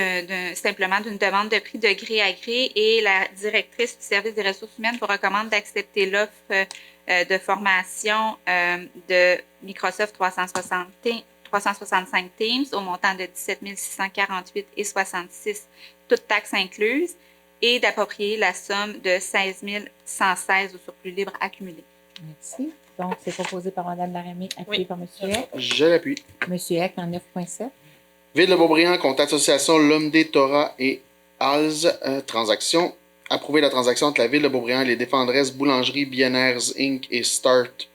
simplement d'une demande de prix de gré à gré et la directrice du service des ressources humaines vous recommande d'accepter l'offre de formation de Microsoft 365 Teams au montant de 17 648,66, toutes taxes incluses, et d'approprier la somme de 16 116 au surplus libre accumulé. Merci. Donc, c'est proposé par Mme Laramée, appuyé par M. Eck. Je l'appuie. M. Eck, en 9.7. Ville de Beaubriand, compte association Lomdé, Torah et Alz, transaction. Approuver la transaction entre la Ville de Beaubriand et les défendresses Boulangerie Bienaires Inc. et Start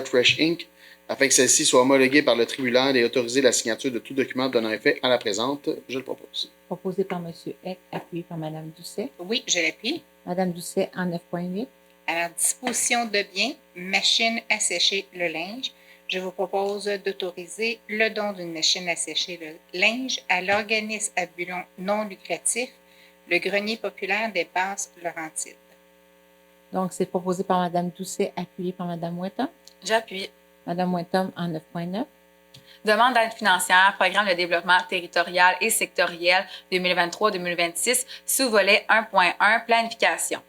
Fresh Inc. afin que celle-ci soit homologuée par le tribunal et autoriser la signature de tout document donnant effet à la présente. Je le propose. Proposé par M. Eck, appuyé par Mme Doucet. Oui, je l'appuie. Mme Doucet, en 9.8. Alors, disposition de biens, machine à sécher le linge. Je vous propose d'autoriser le don d'une machine à sécher le linge à l'organisme à but non lucratif, le Grenier populaire des Basses-Laurentides. Donc, c'est proposé par Mme Doucet, appuyé par Mme Wetton. J'appuie. Mme Wetton, en 9.9. Demande d'aide financière, programme de développement territorial et sectoriel 2023-2026, sous-volet 1.1, planification.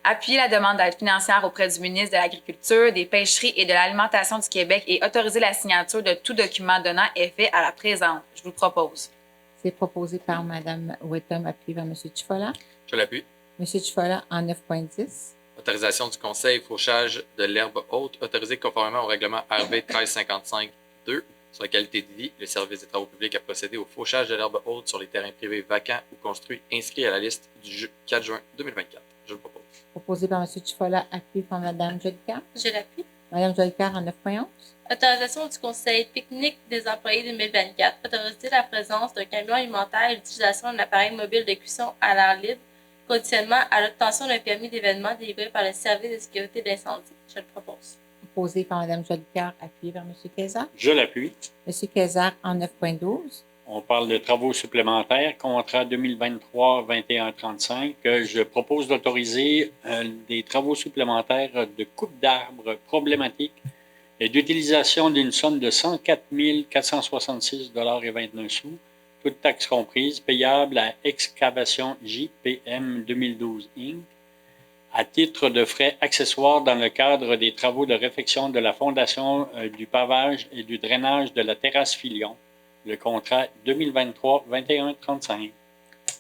Appuyer la demande d'aide financière auprès du ministre de l'Agriculture, des Pêcheries et de l'Alimentation du Québec et autoriser la signature de tout document donnant effet à la présente. Je vous le propose. C'est proposé par Mme Wetton, appuyé par M. Chifola. Je l'appuie. M. Chifola, en 9.10. Autorisation du Conseil fauchage de l'herbe haute, autorisée conformément au règlement RV 1355-2 sur la qualité de vie. Le service des travaux publics a procédé au fauchage de l'herbe haute sur les terrains privés vacants ou construits inscrits à la liste du 4 juin 2024. Je le propose. Proposé par M. Chifola, appuyé par Mme Jolicoeur. Je l'appuie. Mme Jolicoeur, en 9.11. Autorisation du Conseil technique des employés 2024. Autoriser la présence d'un camion alimentaire et l'utilisation d'un appareil mobile de cuisson à l'air libre, conditionnement à l'obtention d'un permis d'événement délivré par le service de sécurité d'incendie. Je le propose. Proposé par Mme Jolicoeur, appuyé par M. Kayser. Je l'appuie. M. Kayser, en 9.12. On parle de travaux supplémentaires, contrat 2023-2135. Je propose d'autoriser des travaux supplémentaires de coupe d'arbres problématiques et d'utilisation d'une somme de 104 466,29 $, toutes taxes comprises, payable à Excavation JPM 2012 Inc., à titre de frais accessoires dans le cadre des travaux de réfection de la fondation du pavage et du drainage de la terrasse Filion. Le contrat 2023-2135.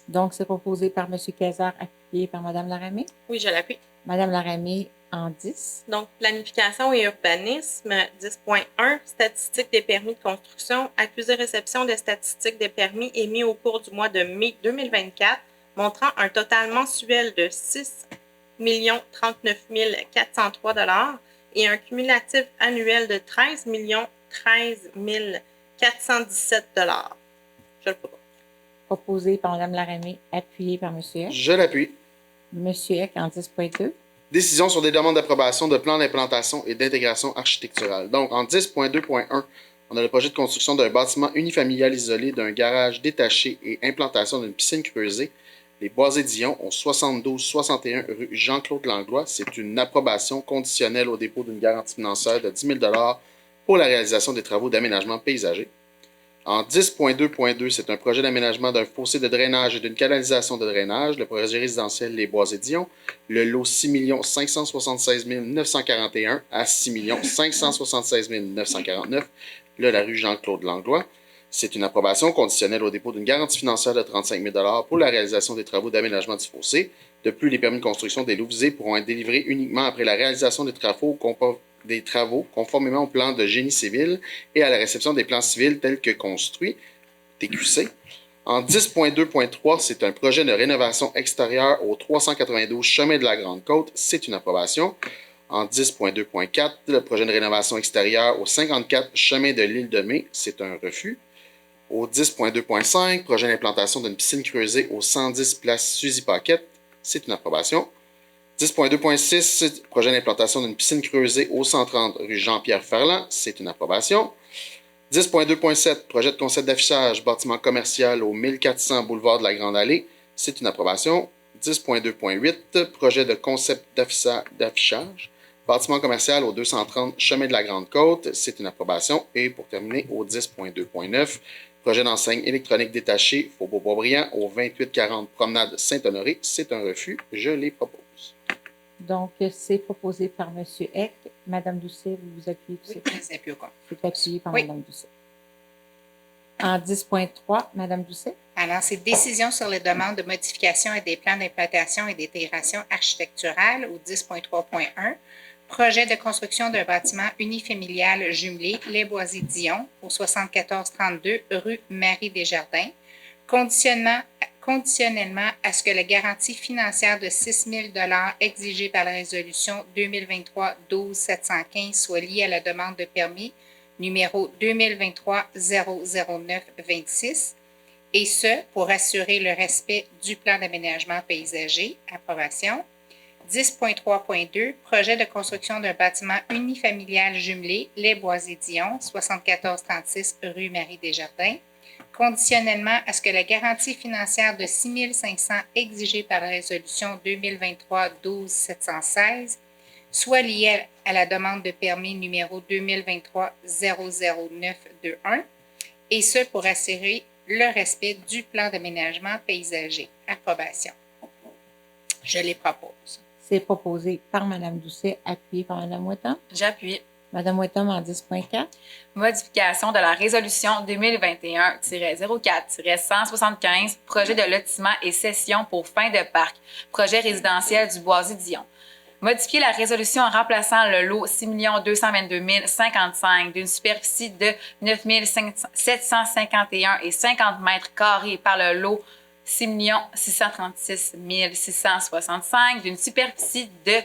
Donc, c'est proposé par M. Kayser, appuyé par Mme Laramée. Oui, je l'appuie. Mme Laramée, en 10. Donc, planification et urbanisme, 10.1, statistiques des permis de construction, accusé réception des statistiques des permis émis au cours du mois de mai 2024, montrant un total mensuel de 6 039 403 $ et un cumulatif annuel de 13 417 $. Je le propose. Proposé par Mme Laramée, appuyé par M. Eck. Je l'appuie. M. Eck, en 10.2. Décision sur des demandes d'approbation de plans d'implantation et d'intégration architecturale. Donc, en 10.2.1, on a le projet de construction d'un bâtiment unifamilial isolé, d'un garage détaché et implantation d'une piscine creusée. Les Boisés-Dion ont 72-61 rue Jean-Claude Langlois. C'est une approbation conditionnelle au dépôt d'une garantie financière de 10 000 $ pour la réalisation des travaux d'aménagement paysager. En 10.2.2, c'est un projet d'aménagement d'un fossé de drainage et d'une canalisation de drainage, le projet résidentiel Les Bois-et-Dion, le lot 6 576 941 à 6 576 949, là, la rue Jean-Claude Langlois. C'est une approbation conditionnelle au dépôt d'une garantie financière de 35 000 pour la réalisation des travaux d'aménagement du fossé. De plus, les permis de construction des lots visés pourront être délivrés uniquement après la réalisation des travaux conformément au plan de génie civil et à la réception des plans civils tels que construits, TQC. En 10.2.3, c'est un projet de rénovation extérieure au 392 chemin de la Grande-Côte. C'est une approbation. En 10.2.4, le projet de rénovation extérieure au 54 chemin de l'île de Mai. C'est un refus. Au 10.2.5, projet d'implantation d'une piscine creusée au 110 place Suzy Paquette. C'est une approbation. 10.2.6, projet d'implantation d'une piscine creusée au 130 rue Jean-Pierre Ferland. C'est une approbation. 10.2.7, projet de concept d'affichage, bâtiment commercial au 1400 boulevard de la Grande Allée. C'est une approbation. 10.2.8, projet de concept d'affichage, bâtiment commercial au 230 chemin de la Grande-Côte. C'est une approbation. Et pour terminer, au 10.2.9, projet d'enseigne électronique détachée, Faubourg-Boisbriand, au 2840 Promenade Saint-Honoré. C'est un refus. Je les propose. Donc, c'est proposé par M. Eck. Mme Doucet, vous appuyez tout Oui, ça? j'appuie au compte. C'est appuyé par Oui. Mme Doucet. En 10.3, Mme Doucet. Alors, c'est décision sur les demandes de modification et des plans d'implantation et d'intégration architecturale au 10.3.1. Projet de construction d'un bâtiment unifamilial jumelé Les Bois-et-Dion au 7432 rue Marie-Desjardins. Conditionnellement à ce que la garantie financière de 6 000 exigée par la résolution 2023-12-715 soit liée à la demande de permis numéro 2023-009-26, et ce, pour assurer le respect du plan d'aménagement paysager. Approbation. 10.3.2, projet de construction d'un bâtiment unifamilial jumelé Les Bois-et-Dion, 7436 rue Marie-Desjardins. Conditionnellement à ce que la garantie financière de 6 500 exigée par la résolution 2023-12-716 soit liée à la demande de permis numéro 2023-00921, et ce pour assurer le respect du plan d'aménagement paysager. Approbation. Je les propose. C'est proposé par Mme Doucet, appuyé par Mme Ouattam. J'appuie. Mme Ouattam en 10.4. Modification de la résolution 2021-04-175, projet de lotissement et cession pour fin de parc, projet résidentiel du Bois-et-Dion. Modifier la résolution en remplaçant le lot 6 222 055 d'une superficie de 9 751 et 50 mètres carrés par le lot 6 636 665 d'une superficie de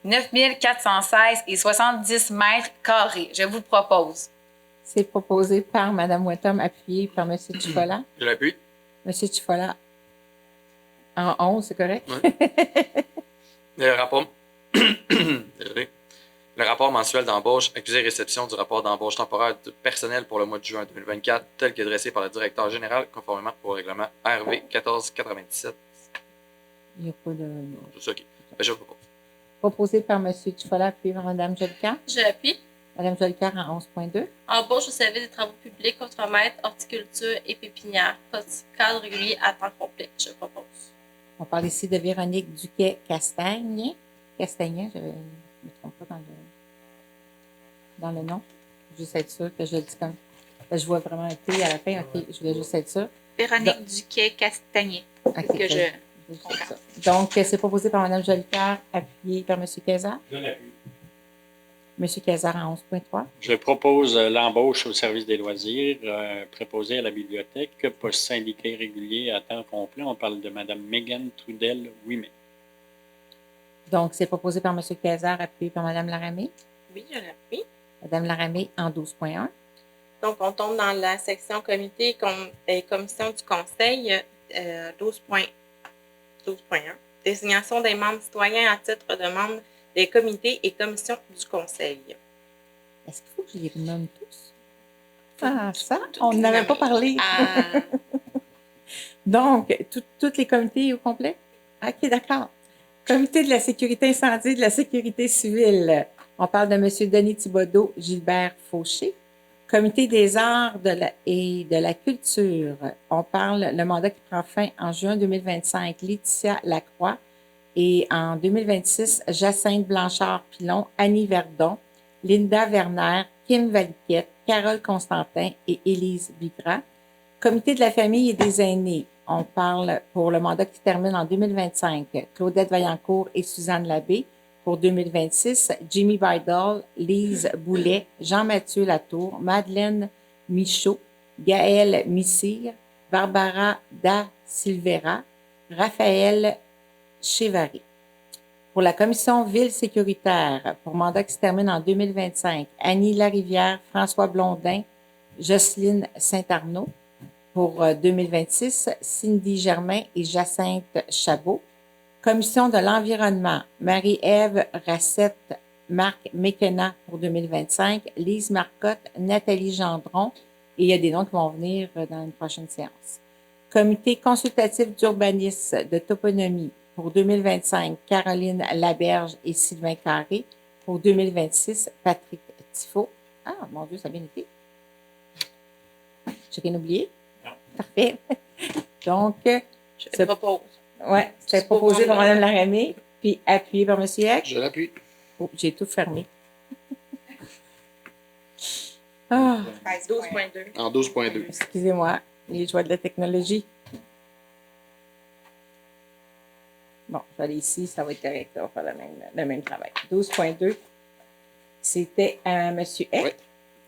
9 416 et 70 mètres carrés. Je vous propose. C'est proposé par Mme Ouattam, appuyé par M. Tchifola. Je l'appuie. M. Tchifola en 11, c'est correct? Oui. Le rapport... Désolé. Le rapport mensuel d'embauche, accusé-réception du rapport d'embauche temporaire de personnel pour le mois de juin 2024, tel que dressé par le directeur général, conformément au règlement RV 1497. Il n'y a pas de... C'est ça, OK. Ben, je propose. Proposé par M. Tchifola, appuyé par Mme Jolicoeur. J'appuie. Mme Jolicoeur en 11.2. Embauche au service des travaux publics, contremaître, horticulture et pépinière. Poste cadre régulier à temps complet. Je propose. On parle ici de Véronique Duquet-Castagne. Castagnet, je ne me trompe pas dans le nom. Juste être sûre que je le dis comme... Je vois vraiment un T à la fin. OK, je voulais juste être sûre. Véronique Duquet-Castagnet. OK, Que je... Donc, c'est proposé par Mme Jolicoeur, appuyé par M. Kayser. Je l'appuie. M. Kayser en 11.3. Je propose l'embauche au service des loisirs, préposé à la bibliothèque, poste syndiqué régulier à temps complet. On parle de Mme Megan Trudel-Ouimet. Donc, c'est proposé par M. Kayser, appuyé par Mme Laramée. Oui, je l'appuie. Mme Laramée en 12.1. Donc, on tombe dans la section comité et commission du conseil, 12.1. Désignation des membres citoyens à titre de membres des comités et commissions du conseil. Est-ce qu'il faut que je les nomme tous? Ah, ça, on n'avait pas parlé. Donc, tous les comités au complet? OK, d'accord. Comité de la sécurité incendie et de la sécurité civile. On parle de M. Denis Thibodeau, Gilbert Fauché. Comité des arts et de la culture, on parle le mandat qui prend fin en juin 2025, Laetitia Lacroix, et en 2026, Jacinthe Blanchard-Pilon, Annie Verdon, Linda Werner, Kim Valiquette, Carole Constantin et Élise Bigras. Comité de la famille et des aînés, on parle pour le mandat qui termine en 2025, Claudette Vaillancourt et Suzanne Labbé. Pour 2026, Jimmy Bidal, Lise Boulet, Jean-Mathieu Latour, Madeleine Michaud, Gaëlle Missire, Barbara Da Silveira, Raphaël Chevary. Pour la commission Ville sécuritaire, pour mandat qui se termine en 2025, Annie Larivière, François Blondin, Jocelyne Saint-Arnaud. Pour 2026, Cindy Germain et Jacinthe Chabot. Commission de l'environnement, Marie-Ève Rassette, Marc McKenna pour 2025, Lise Marcotte, Nathalie Gendron, et il y a des noms qui vont venir dans une prochaine séance. Comité consultatif d'urbanisme de toponymie pour 2025, Caroline Laberge et Sylvain Carré. Pour 2026, Patrick Tifo. Ah, mon Dieu, ça a bien été. J'ai rien oublié? Non. Parfait. Donc, Je propose. oui, c'est proposé par Mme Laramée, puis appuyé par M. Eck. Je l'appuie. Oh, j'ai tout fermé. Ah, 12.2. En 12.2. excusez-moi, les joies de la technologie. Bon, je vais aller ici, ça va être correct, on va faire le même travail. 12.2, c'était à M. Eck. Oui.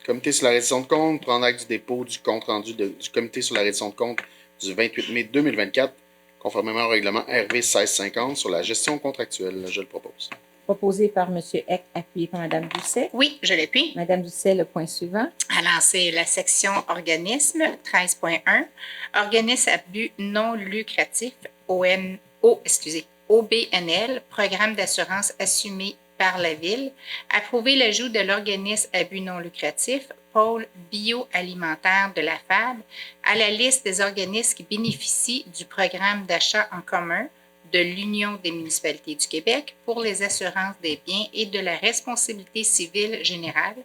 Comité sur la reddition de compte, prendre acte du dépôt du compte rendu du comité sur la reddition de compte du 28 mai 2024, conformément au règlement RV 1650 sur la gestion contractuelle. Je le propose. Proposé par M. Eck, appuyé par Mme Doucet. Oui, je l'appuie. Mme Doucet, le point suivant. Alors, c'est la section organisme 13.1. Organisme à but non lucratif, OBNL, programme d'assurance assumé par la Ville. Approuver l'ajout de l'organisme à but non lucratif, pôle bioalimentaire de la FAB, à la liste des organismes qui bénéficient du programme d'achat en commun de l'Union des municipalités du Québec pour les assurances des biens et de la responsabilité civile générale,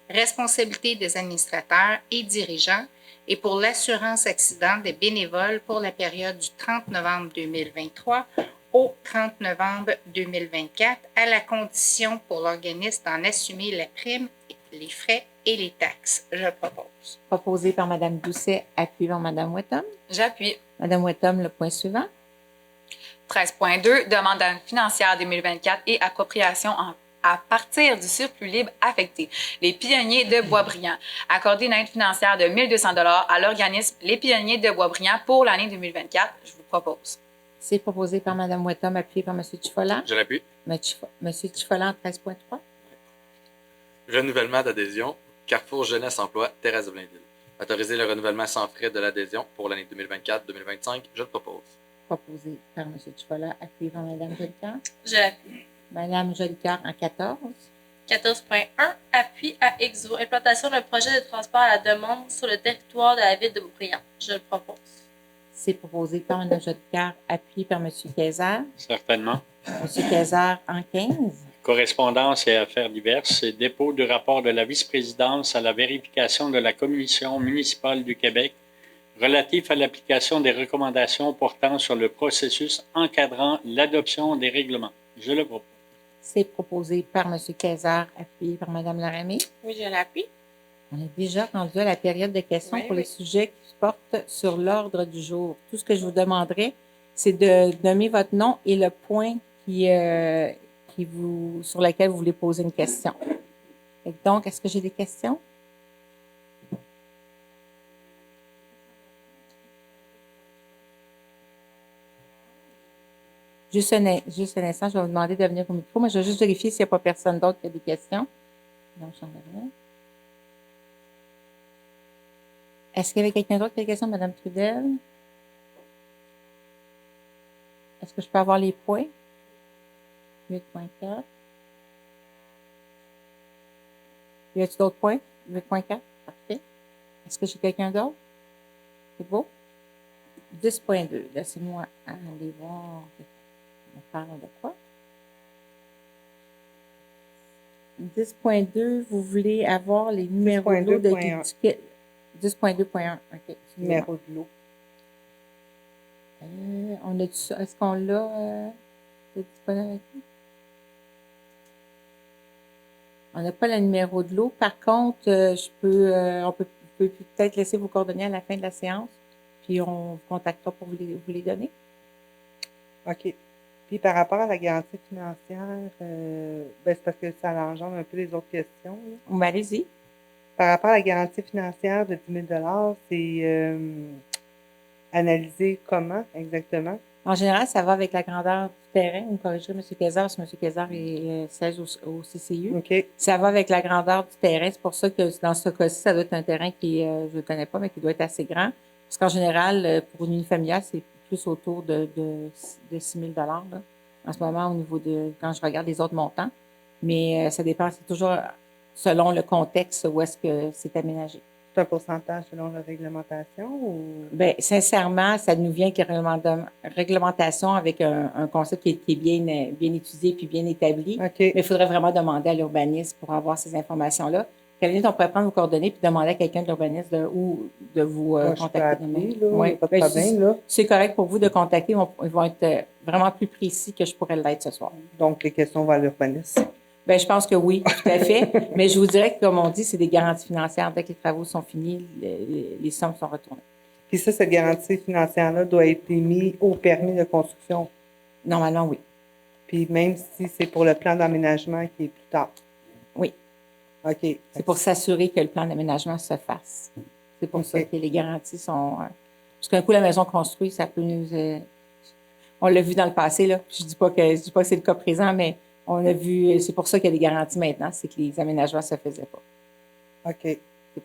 responsabilité des administrateurs et dirigeants, et pour l'assurance accident des bénévoles pour la période du 30 novembre 2023 au 30 novembre 2024, à la condition pour l'organisme d'en assumer la prime, les frais et les taxes. Je propose. Proposé par Mme Doucet, appuyé par Mme Wetton. J'appuie. Mme Wetton, le point suivant. 13.2, demande financière 2024 et appropriation à partir du surplus libre affecté. Les Pionniers de Boisbriand. Accorder une aide financière de 1 200 $ à l'organisme Les Pionniers de Boisbriand pour l'année 2024. Je vous propose. C'est proposé par Mme Wetton, appuyé par M. Chifola. Je l'appuie. M. Chifola, 13.3. Renouvellement d'adhésion. Carrefour Jeunesse Emploi, Thérèse de Blainville. Autoriser le renouvellement sans frais de l'adhésion pour l'année 2024-2025. Je le propose. Proposé par M. Chifola, appuyé par Mme Jolicoeur. Je l'appuie. Mme Jolicoeur en 14. 14.1, appui à EXO, implantation d'un projet de transport à la demande sur le territoire de la ville de Boisbriand. Je le propose. C'est proposé par Mme Jolicoeur, appuyé par M. Kayser. Certainement. M. Kayser en 15. Correspondance et affaires diverses. Dépôt du rapport de la vice-présidence à la vérification de la Commission municipale du Québec relatif à l'application des recommandations portant sur le processus encadrant l'adoption des règlements. Je le propose. C'est proposé par M. Kayser, appuyé par Mme Laramée. Oui, je l'appuie. On est déjà rendu à la période de questions Oui, pour oui. les sujets qui portent sur l'ordre du jour. Tout ce que je vous demanderai, c'est de nommer votre nom et le point sur lequel vous voulez poser une question. Et donc, est-ce que j'ai des questions? Juste un instant, je vais vous demander de venir au micro, mais je vais juste vérifier s'il n'y a pas personne d'autre qui a des questions. Non, j'en ai rien. Est-ce qu'il y avait quelqu'un d'autre qui a des questions, Mme Trudel? Est-ce que je peux avoir les points? 8.4. Y a-t-il d'autres points? 8.4. Parfait. Est-ce que j'ai quelqu'un d'autre? C'est beau? 10.2. Laissez-moi aller voir. On parle de quoi? 10.2, vous voulez avoir les numéros de l'eau de 10.2.1. OK. Numéro de l'eau. On a ça. Est-ce qu'on l'a disponible avec nous? On n'a pas le numéro de l'eau. Par contre, on peut peut-être laisser vos coordonnées à la fin de la séance, puis on vous contactera pour vous les donner. OK. Puis par rapport à la garantie financière, c'est parce que ça engendre un peu les autres questions. Allez-y. Par rapport à la garantie financière de 10 000 c'est analysé comment exactement? En général, ça va avec la grandeur du terrain. Vous me corrigerez, M. Kézard, si M. Kézard siège au CCU. OK. Ça va avec la grandeur du terrain. C'est pour ça que dans ce cas-ci, ça doit être un terrain qui, je ne le connais pas, mais qui doit être assez grand. Parce qu'en général, pour une unifamiliale, c'est plus autour de 6 000 là, en ce moment, au niveau de quand je regarde les autres montants. Mais ça dépend, c'est toujours selon le contexte où est-ce que c'est aménagé. C'est un pourcentage selon la réglementation ou? Bien, sincèrement, ça nous vient avec une réglementation avec un concept qui est bien étudié puis bien établi. Okay. Mais il faudrait vraiment demander à l'urbaniste pour avoir ces informations-là. Caroline, on pourrait prendre vos coordonnées puis demander à quelqu'un de l'urbaniste de vous contacter. Oui, pas de problème, là. C'est correct pour vous de contacter. Ils vont être vraiment plus précis que je pourrais l'être ce soir. Donc, les questions vont à l'urbaniste. Bien, je pense que oui, tout à fait. Mais je vous dirais que, comme on dit, c'est des garanties financières. Dès que les travaux sont finis, les sommes sont retournées. Puis ça, cette garantie financière-là doit être émise au permis de construction? Normalement, oui. Puis même si c'est pour le plan d'aménagement qui est plus tard? Oui. OK. C'est pour s'assurer que le plan d'aménagement se fasse. C'est pour ça que les garanties sont... parce qu'un coup, la maison construite, ça peut nous... on l'a vu dans le passé, là. Je dis pas que c'est le cas présent, mais on a vu... C'est pour ça qu'il y a des garanties maintenant, c'est que les aménagements ne se faisaient pas. OK.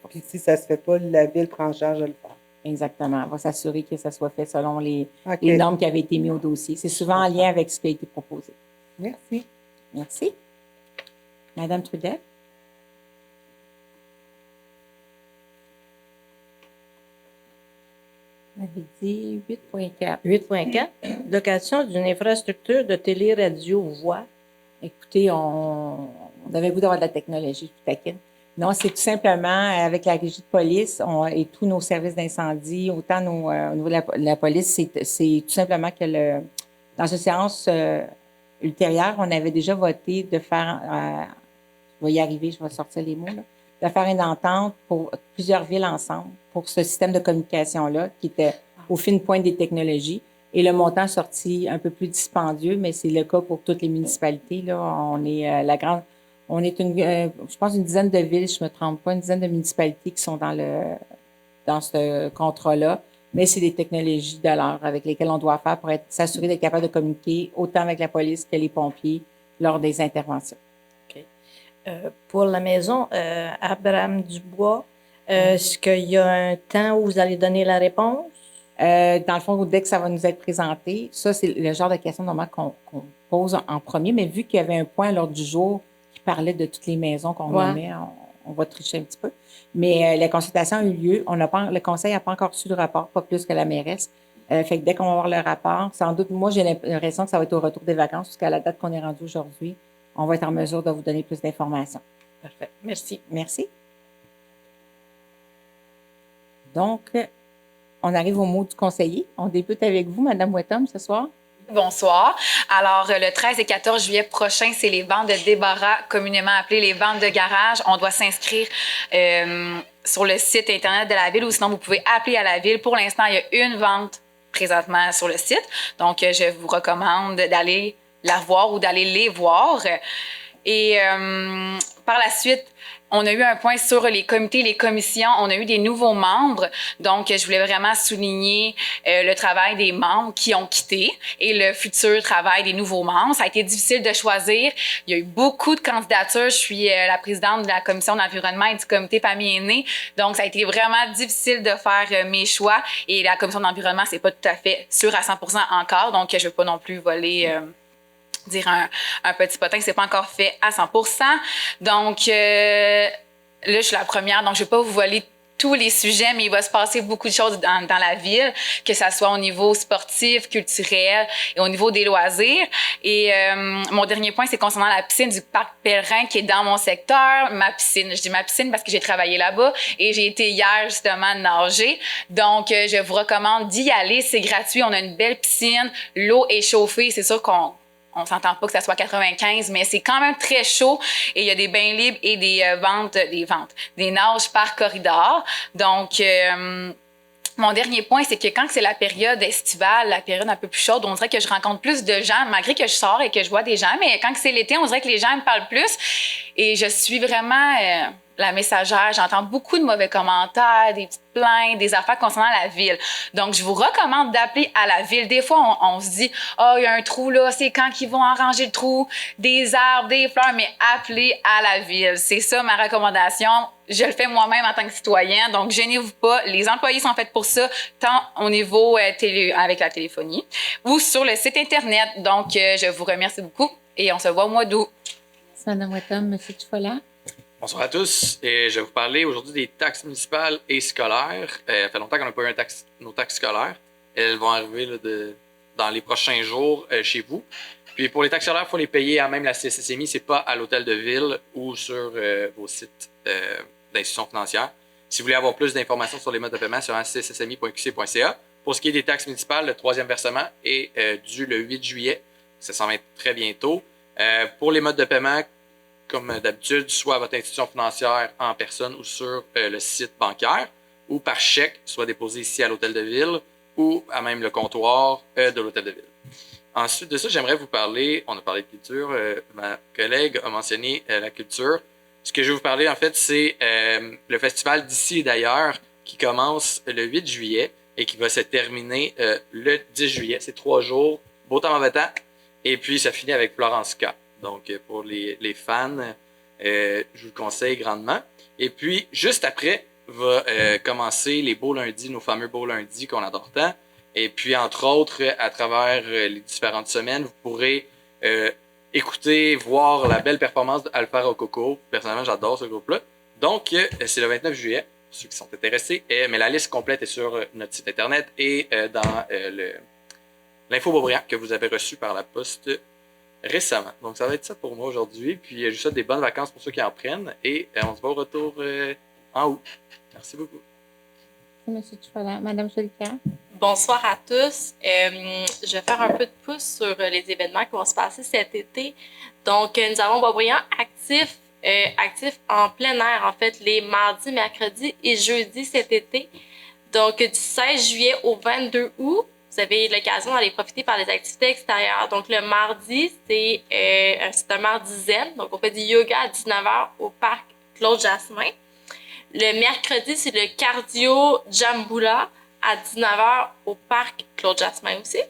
Puis si ça ne se fait pas, la Ville prend en charge de le faire. Exactement. On va s'assurer que ça soit fait selon les normes qui avaient été mises au dossier. C'est souvent en lien avec ce qui a été proposé. Merci. Merci. Madame Trudel? On avait dit 8.4. 8.4. Location d'une infrastructure de télé-radio-voix. Écoutez, on avait le goût d'avoir de la technologie, tout taquine. Non, c'est tout simplement avec la régie de police et tous nos services d'incendie, autant au niveau de la police, c'est tout simplement que dans une séance ultérieure, on avait déjà voté de faire, je vais y arriver, je vais sortir les mots, là, de faire une entente pour plusieurs villes ensemble pour ce système de communication-là qui était au fine pointe des technologies. Et le montant sorti un peu plus dispendieux, mais c'est le cas pour toutes les municipalités. Là, on est je pense une dizaine de villes, je ne me trompe pas, une dizaine de municipalités qui sont dans ce contrat-là. Mais c'est des technologies de l'heure avec lesquelles on doit faire pour s'assurer d'être capable de communiquer autant avec la police que les pompiers lors des interventions. OK. Pour la maison Abraham Dubois, est-ce qu'il y a un temps où vous allez donner la réponse? Dans le fond, dès que ça va nous être présenté, ça, c'est le genre de question normalement qu'on pose en premier, mais vu qu'il y avait un point à l'ordre du jour qui parlait de toutes les maisons qu'on nommait, on va tricher un petit peu. Mais la consultation a eu lieu. Le conseil n'a pas encore reçu le rapport, pas plus que la mairesse. Fait que dès qu'on va avoir le rapport, sans doute, moi, j'ai l'impression que ça va être au retour des vacances, jusqu'à la date qu'on est rendu aujourd'hui, on va être en mesure de vous donner plus d'informations. Parfait. Merci. Merci. Donc, on arrive au mot du conseiller. On débute avec vous, Mme Wetham, ce soir. Bonsoir. Alors, le 13 et 14 juillet prochain, c'est les ventes de débarras, communément appelées les ventes de garage. On doit s'inscrire sur le site Internet de la Ville ou sinon, vous pouvez appeler à la Ville. Pour l'instant, il y a une vente présentement sur le site. Donc, je vous recommande d'aller la voir ou d'aller les voir. Et par la suite, on a eu un point sur les comités, les commissions. On a eu des nouveaux membres. Donc, je voulais vraiment souligner le travail des membres qui ont quitté et le futur travail des nouveaux membres. Ça a été difficile de choisir. Il y a eu beaucoup de candidatures. Je suis la présidente de la commission d'environnement et du comité famille aînée. Donc, ça a été vraiment difficile de faire mes choix. Et la commission d'environnement, c'est pas tout à fait sûr à 100% encore. Donc, je ne veux pas non plus voler... dire un petit potin que c'est pas encore fait à 100%. Donc, là, je suis la première, donc je vais pas vous voler tous les sujets, mais il va se passer beaucoup de choses dans la ville, que ça soit au niveau sportif, culturel et au niveau des loisirs. Et mon dernier point, c'est concernant la piscine du Parc Pèlerin qui est dans mon secteur. Ma piscine, je dis ma piscine parce que j'ai travaillé là-bas et j'ai été hier justement nager. Donc, je vous recommande d'y aller. C'est gratuit. On a une belle piscine. L'eau est chauffée. C'est sûr qu'on s'entend pas que ça soit 95, mais c'est quand même très chaud et il y a des bains libres et des nages par corridor. Donc, mon dernier point, c'est que quand c'est la période estivale, la période un peu plus chaude, on dirait que je rencontre plus de gens, malgré que je sors et que je vois des gens, mais quand c'est l'été, on dirait que les gens me parlent plus et je suis vraiment la messagère. J'entends beaucoup de mauvais commentaires, des petites plaintes, des affaires concernant la ville. Donc, je vous recommande d'appeler à la ville. Des fois, on se dit « Oh, il y a un trou là, c'est quand qu'ils vont arranger le trou? Des arbres, des fleurs. » Mais appelez à la ville. C'est ça ma recommandation. Je le fais moi-même en tant que citoyen. Donc, gênez-vous pas. Les employés sont faits pour ça, tant au niveau avec la téléphonie ou sur le site Internet. Donc, je vous remercie beaucoup et on se voit au mois d'août. Merci, Mme Wetton. M. Tufola. Bonsoir à tous. Et je vais vous parler aujourd'hui des taxes municipales et scolaires. Ça fait longtemps qu'on n'a pas eu nos taxes scolaires. Elles vont arriver là, dans les prochains jours chez vous. Puis pour les taxes scolaires, il faut les payer à même la CSSMI. Ce n'est pas à l'hôtel de ville ou sur vos sites d'institutions financières. Si vous voulez avoir plus d'informations sur les modes de paiement, sur cssmi.qc.ca. Pour ce qui est des taxes municipales, le troisième versement est dû le 8 juillet. Ça s'en va être très bientôt. Pour les modes de paiement, comme d'habitude, soit à votre institution financière en personne ou sur le site bancaire, ou par chèque, soit déposé ici à l'hôtel de ville ou à même le comptoir de l'hôtel de ville. Ensuite de ça, j'aimerais vous parler, on a parlé de culture, ma collègue a mentionné la culture. Ce que je vais vous parler, en fait, c'est le festival d'ici et d'ailleurs qui commence le 8 juillet et qui va se terminer le 10 juillet. C'est 3 jours, beau temps, mauvais temps, et puis ça finit avec Florence K. Donc, pour les fans, je vous le conseille grandement. Et puis, juste après, va commencer les beaux lundis, nos fameux beaux lundis qu'on adore tant. Et puis, entre autres, à travers les différentes semaines, vous pourrez écouter, voir la belle performance d'Alpha Rococo. Personnellement, j'adore ce groupe-là. Donc, c'est le 29 juillet, pour ceux qui sont intéressés. Mais la liste complète est sur notre site Internet et dans l'info Beaubriand que vous avez reçu par la poste récemment. Donc, ça va être ça pour moi aujourd'hui. Puis, je vous souhaite des bonnes vacances pour ceux qui en prennent. Et on se voit au retour en août. Merci beaucoup. Merci, M. Tufola. Mme Jolicoeur. Bonsoir à tous. Je vais faire un peu de pouce sur les événements qui vont se passer cet été. Donc, nous avons Beaubriand actif en plein air, en fait, les mardis, mercredis et jeudis cet été. Donc, du 16 juillet au 22 août, vous avez l'occasion d'aller profiter par les activités extérieures. Donc, le mardi, c'est un mardi zen. Donc, on fait du yoga à 19h au parc Claude-Jasmin. Le mercredi, c'est le cardio Jamboula à 19h au parc Claude-Jasmin aussi.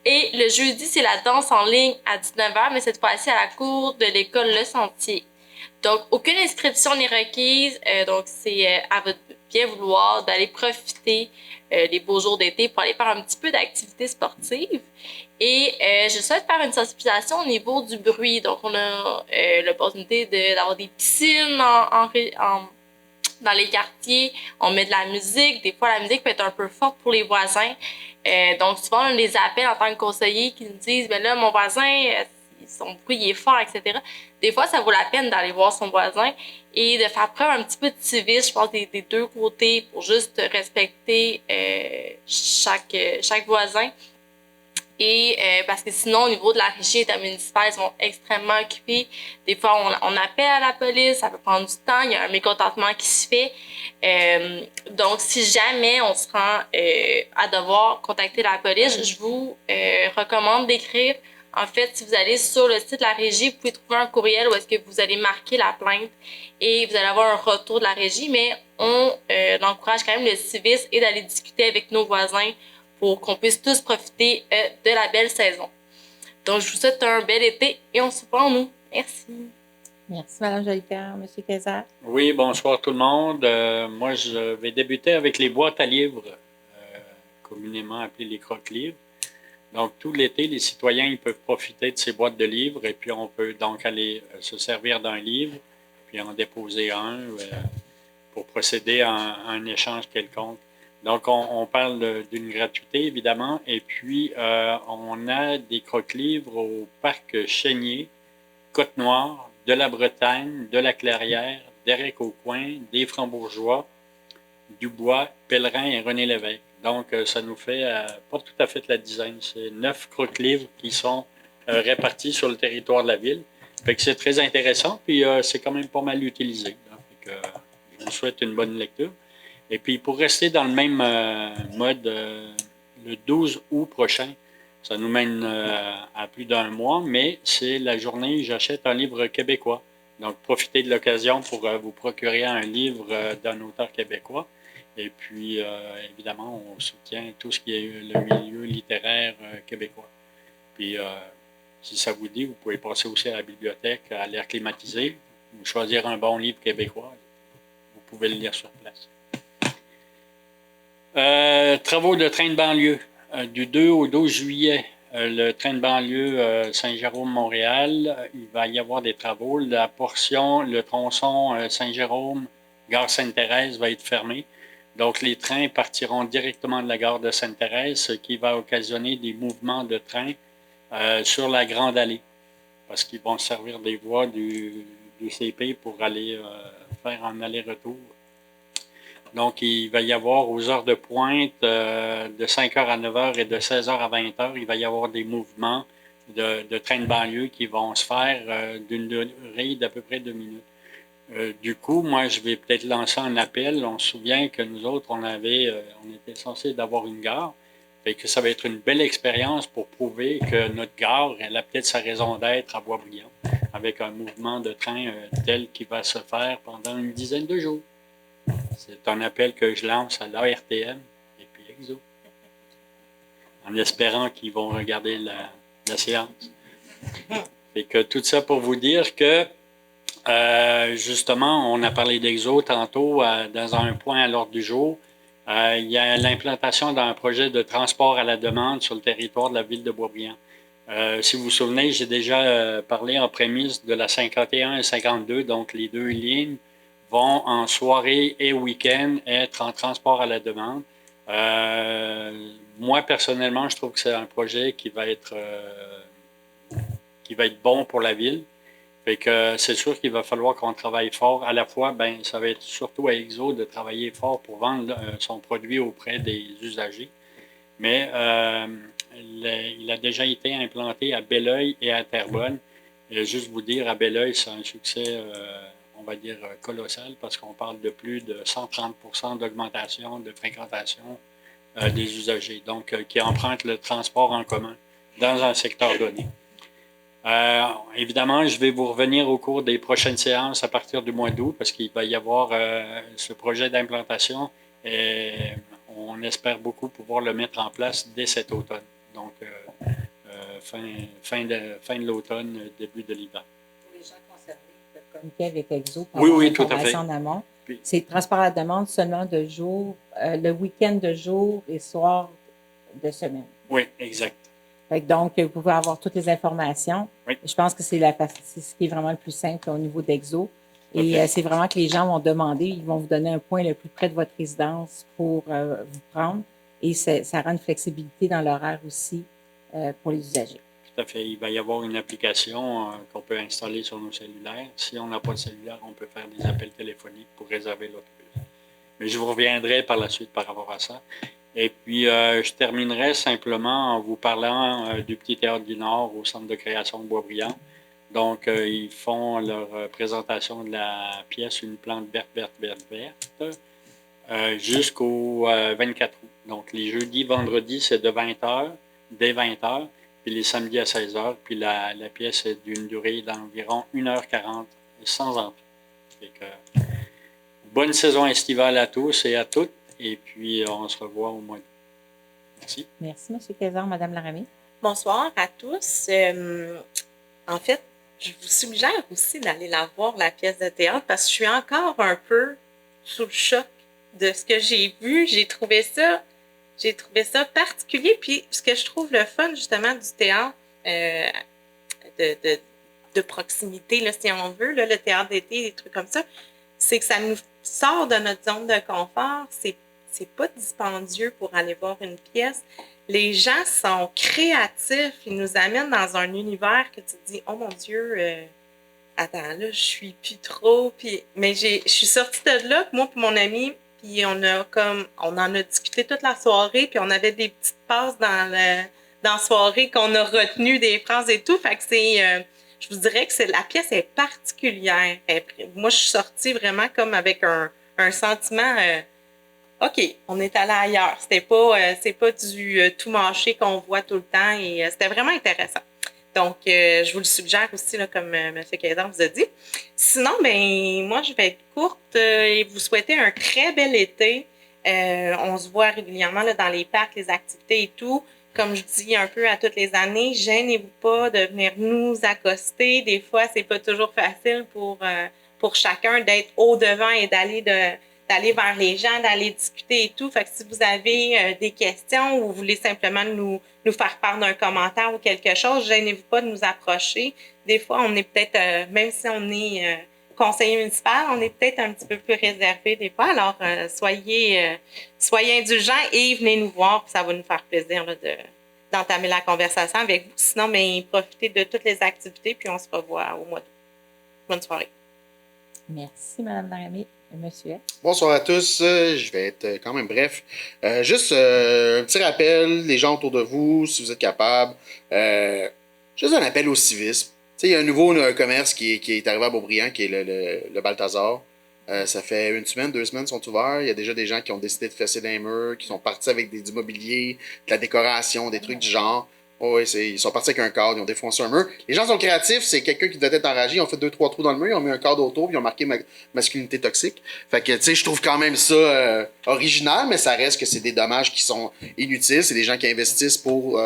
Et le jeudi, c'est la danse en ligne à 19h, mais cette fois-ci à la cour de l'école Le Sentier. Donc, aucune inscription n'est requise. Donc, c'est à votre bien vouloir d'aller profiter les beaux jours d'été pour aller faire un petit peu d'activité sportive. Et je souhaite faire une sensibilisation au niveau du bruit. Donc, on a l'opportunité d'avoir des piscines dans les quartiers. On met de la musique. Des fois, la musique peut être un peu forte pour les voisins. Donc, souvent, on les appelle en tant que conseillers qui nous disent « Ben là, mon voisin, son bruit est fort, etc. » Des fois, ça vaut la peine d'aller voir son voisin et de faire preuve un petit peu de civisme, je pense, des deux côtés pour juste respecter chaque voisin. Et parce que sinon, au niveau de la régie intermunicipale, ils sont extrêmement occupés. Des fois, on appelle à la police, ça peut prendre du temps, il y a un mécontentement qui se fait. Donc, si jamais on se rend à devoir contacter la police, je vous recommande d'écrire. En fait, si vous allez sur le site de la régie, vous pouvez trouver un courriel où est-ce que vous allez marquer la plainte et vous allez avoir un retour de la régie, mais on encourage quand même le civisme et d'aller discuter avec nos voisins pour qu'on puisse tous profiter de la belle saison. Donc, je vous souhaite un bel été et on se voit en août. Merci. Merci, Mme Jolicoeur. M. Kayser. Oui, bonsoir tout le monde. Moi, je vais débuter avec les boîtes à livres, communément appelées les croque-livres. Donc, tout l'été, les citoyens ils peuvent profiter de ces boîtes de livres et puis on peut donc aller se servir d'un livre, puis en déposer un pour procéder à un échange quelconque. Donc, on parle d'une gratuité, évidemment, et puis on a des croque-livres au parc Chénier, Côte-Noire, de la Bretagne, de la Clairière, d'Éric-au-Coin, des Frambourgeois, Dubois, Pellerin et René Lévesque. Donc, ça nous fait pas tout à fait la dizaine. C'est 9 croque-livres qui sont répartis sur le territoire de la ville. Fait que c'est très intéressant, puis c'est quand même pas mal utilisé. Fait que, je vous souhaite une bonne lecture. Et puis, pour rester dans le même mode, le 12 août prochain, ça nous mène à plus d'un mois, mais c'est la journée J'achète un livre québécois. Donc, profitez de l'occasion pour vous procurer un livre d'un auteur québécois. Et puis, évidemment, on soutient tout ce qui est le milieu littéraire québécois. Puis, si ça vous dit, vous pouvez passer aussi à la bibliothèque, à l'air climatisé, ou choisir un bon livre québécois. Vous pouvez le lire sur place. Travaux de train de banlieue. Du 2 au 12 juillet, le train de banlieue Saint-Jérôme-Montréal, il va y avoir des travaux. La portion, le tronçon Saint-Jérôme, gare Sainte-Thérèse va être fermé. Donc, les trains partiront directement de la gare de Sainte-Thérèse, ce qui va occasionner des mouvements de train sur la Grande Allée, parce qu'ils vont servir des voies du CP pour aller faire un aller-retour. Donc, il va y avoir aux heures de pointe de 5h à 9h et de 16h à 20h, il va y avoir des mouvements de train de banlieue qui vont se faire d'une durée d'à peu près 2 minutes. Du coup, moi, je vais peut-être lancer un appel. On se souvient que nous autres, on était censés d'avoir une gare. Fait que ça va être une belle expérience pour prouver que notre gare, elle a peut-être sa raison d'être à Boisbriand, avec un mouvement de train tel qui va se faire pendant une dizaine de jours. C'est un appel que je lance à l'ARTM et puis Exo, en espérant qu'ils vont regarder la séance. Fait que tout ça pour vous dire que justement, on a parlé d'Exo tantôt dans un point à l'ordre du jour. Il y a l'implantation d'un projet de transport à la demande sur le territoire de la ville de Boisbriand. Si vous vous souvenez, j'ai déjà parlé en prémisse de la 51 et 52, donc les 2 lignes vont en soirée et week-end être en transport à la demande. Moi, personnellement, je trouve que c'est un projet qui va être bon pour la ville. Fait que c'est sûr qu'il va falloir qu'on travaille fort. À la fois, ça va être surtout à Exo de travailler fort pour vendre son produit auprès des usagers. Mais il a déjà été implanté à Belleuil et à Terrebonne. Et juste vous dire, à Belleuil, c'est un succès, on va dire, colossal parce qu'on parle de plus de 130% d'augmentation de fréquentation des usagers. Donc, qui empruntent le transport en commun dans un secteur donné. Évidemment, je vais vous revenir au cours des prochaines séances à partir du mois d'août parce qu'il va y avoir ce projet d'implantation et on espère beaucoup pouvoir le mettre en place dès cet automne. Donc, fin de l'automne, début de l'hiver. Pour les gens concernés, le communiquer avec Exo pour oui, avoir oui, tout à fait. En amont. C'est transport à la demande seulement de jour, le week-end de jour et soir de semaine. Oui, exact. Donc, vous pouvez avoir toutes les informations. Oui. Je pense que c'est ce qui est vraiment le plus simple au niveau d'Exo. Et c'est vraiment que les gens vont demander, ils vont vous donner un point le plus près de votre résidence pour vous prendre. Et ça rend une flexibilité dans l'horaire aussi pour les usagers. Tout à fait. Il va y avoir une application qu'on peut installer sur nos cellulaires. Si on n'a pas de cellulaire, on peut faire des appels téléphoniques pour réserver l'autobus. Mais je vous reviendrai par la suite par rapport à ça. Et puis, je terminerai simplement en vous parlant du Petit Théâtre du Nord au Centre de création de Boisbriand. Donc, ils font leur présentation de la pièce Une plante verte, verte, verte, verte jusqu'au 24 août. Donc, les jeudis, vendredis, c'est de 20h, dès 20h, puis les samedis à 16h. Puis la pièce est d'une durée d'environ 1h40 sans entrée. Fait que, bonne saison estivale à tous et à toutes. Et puis, on se revoit au mois d'août. Merci. Merci, M. Kayser. Mme Laramie. Bonsoir à tous. En fait, je vous suggère aussi d'aller la voir, la pièce de théâtre, parce que je suis encore un peu sous le choc de ce que j'ai vu. J'ai trouvé ça particulier. Puis, ce que je trouve le fun, justement, du théâtre de proximité, là, si on veut, là, le théâtre d'été, des trucs comme ça, c'est que ça nous sort de notre zone de confort. C'est pas dispendieux pour aller voir une pièce. Les gens sont créatifs. Ils nous amènent dans un univers que tu te dis, oh mon Dieu, attends, là, je suis plus trop. Puis, mais je suis sortie de là, moi et mon ami, puis on en a discuté toute la soirée, puis on avait des petites passes dans la soirée qu'on a retenu des phrases et tout. Fait que je vous dirais que la pièce est particulière. Moi, je suis sortie vraiment comme avec un sentiment, OK, on est allé ailleurs. C'est pas du tout mâché qu'on voit tout le temps et c'était vraiment intéressant. Donc, je vous le suggère aussi, là, comme M. Kaydan vous a dit. Sinon, ben moi, je vais être courte et vous souhaiter un très bel été. On se voit régulièrement là, dans les parcs, les activités et tout. Comme je dis un peu à toutes les années, gênez-vous pas de venir nous accoster. Des fois, c'est pas toujours facile pour chacun d'être au-devant et d'aller vers les gens, d'aller discuter et tout. Fait que si vous avez des questions ou vous voulez simplement nous faire part d'un commentaire ou quelque chose, gênez-vous pas de nous approcher. Des fois, on est peut-être, même si on est conseiller municipal, on est peut-être un petit peu plus réservé des fois. Alors, soyez indulgents et venez nous voir, puis ça va nous faire plaisir là, d'entamer la conversation avec vous. Sinon, mais profitez de toutes les activités, puis on se revoit au mois d'août. Bonne soirée. Merci, Mme Laramie. Monsieur. Bonsoir à tous. Je vais être quand même bref. Juste un petit rappel, les gens autour de vous, si vous êtes capables. Juste un appel au civisme. Tu sais, il y a un nouveau commerce qui est arrivé à Beaubriand, qui est le Balthazar. Ça fait 1 semaine, 2 semaines, ils sont ouverts. Il y a déjà des gens qui ont décidé de fesser des murs, qui sont partis avec du mobilier, de la décoration, des trucs du genre. Oh oui, ils sont partis avec un cadre, ils ont défoncé un mur. Les gens sont créatifs, c'est quelqu'un qui doit être enragé, ils ont fait 2-3 trous dans le mur, ils ont mis un cadre autour, puis ils ont marqué masculinité toxique. Fait que, tu sais, je trouve quand même ça original, mais ça reste que c'est des dommages qui sont inutiles. C'est des gens qui investissent pour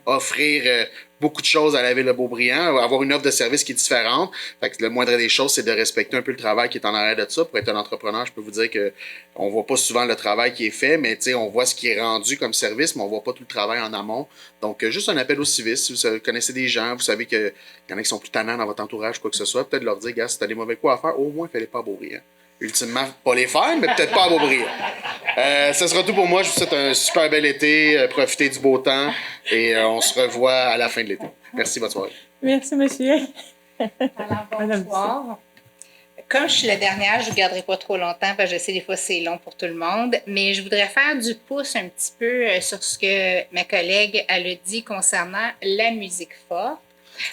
offrir beaucoup de choses à la ville de Beaubriand, avoir une offre de service qui est différente. Fait que le moindre des choses, c'est de respecter un peu le travail qui est en arrière de ça. Pour être un entrepreneur, je peux vous dire que on voit pas souvent le travail qui est fait, mais tu sais, on voit ce qui est rendu comme service, mais on voit pas tout le travail en amont. Donc, juste un appel au civisme. Si vous connaissez des gens, vous savez qu'il y en a qui sont plus tannants dans votre entourage, quoi que ce soit, peut-être leur dire, gars, si t'as des mauvais coups à faire, au moins, fais-les pas à Beaubriand. Ultimement, pas les faire, mais peut-être pas à Beaubriand. Ça sera tout pour moi. Je vous souhaite un super bel été. Profitez du beau temps et on se revoit à la fin de l'été. Merci, bonne soirée. Merci, monsieur. Alors, bonsoir. Comme je suis la dernière, je ne vous garderai pas trop longtemps parce que je sais des fois c'est long pour tout le monde, mais je voudrais faire du pouce un petit peu sur ce que ma collègue elle a dit concernant la musique forte.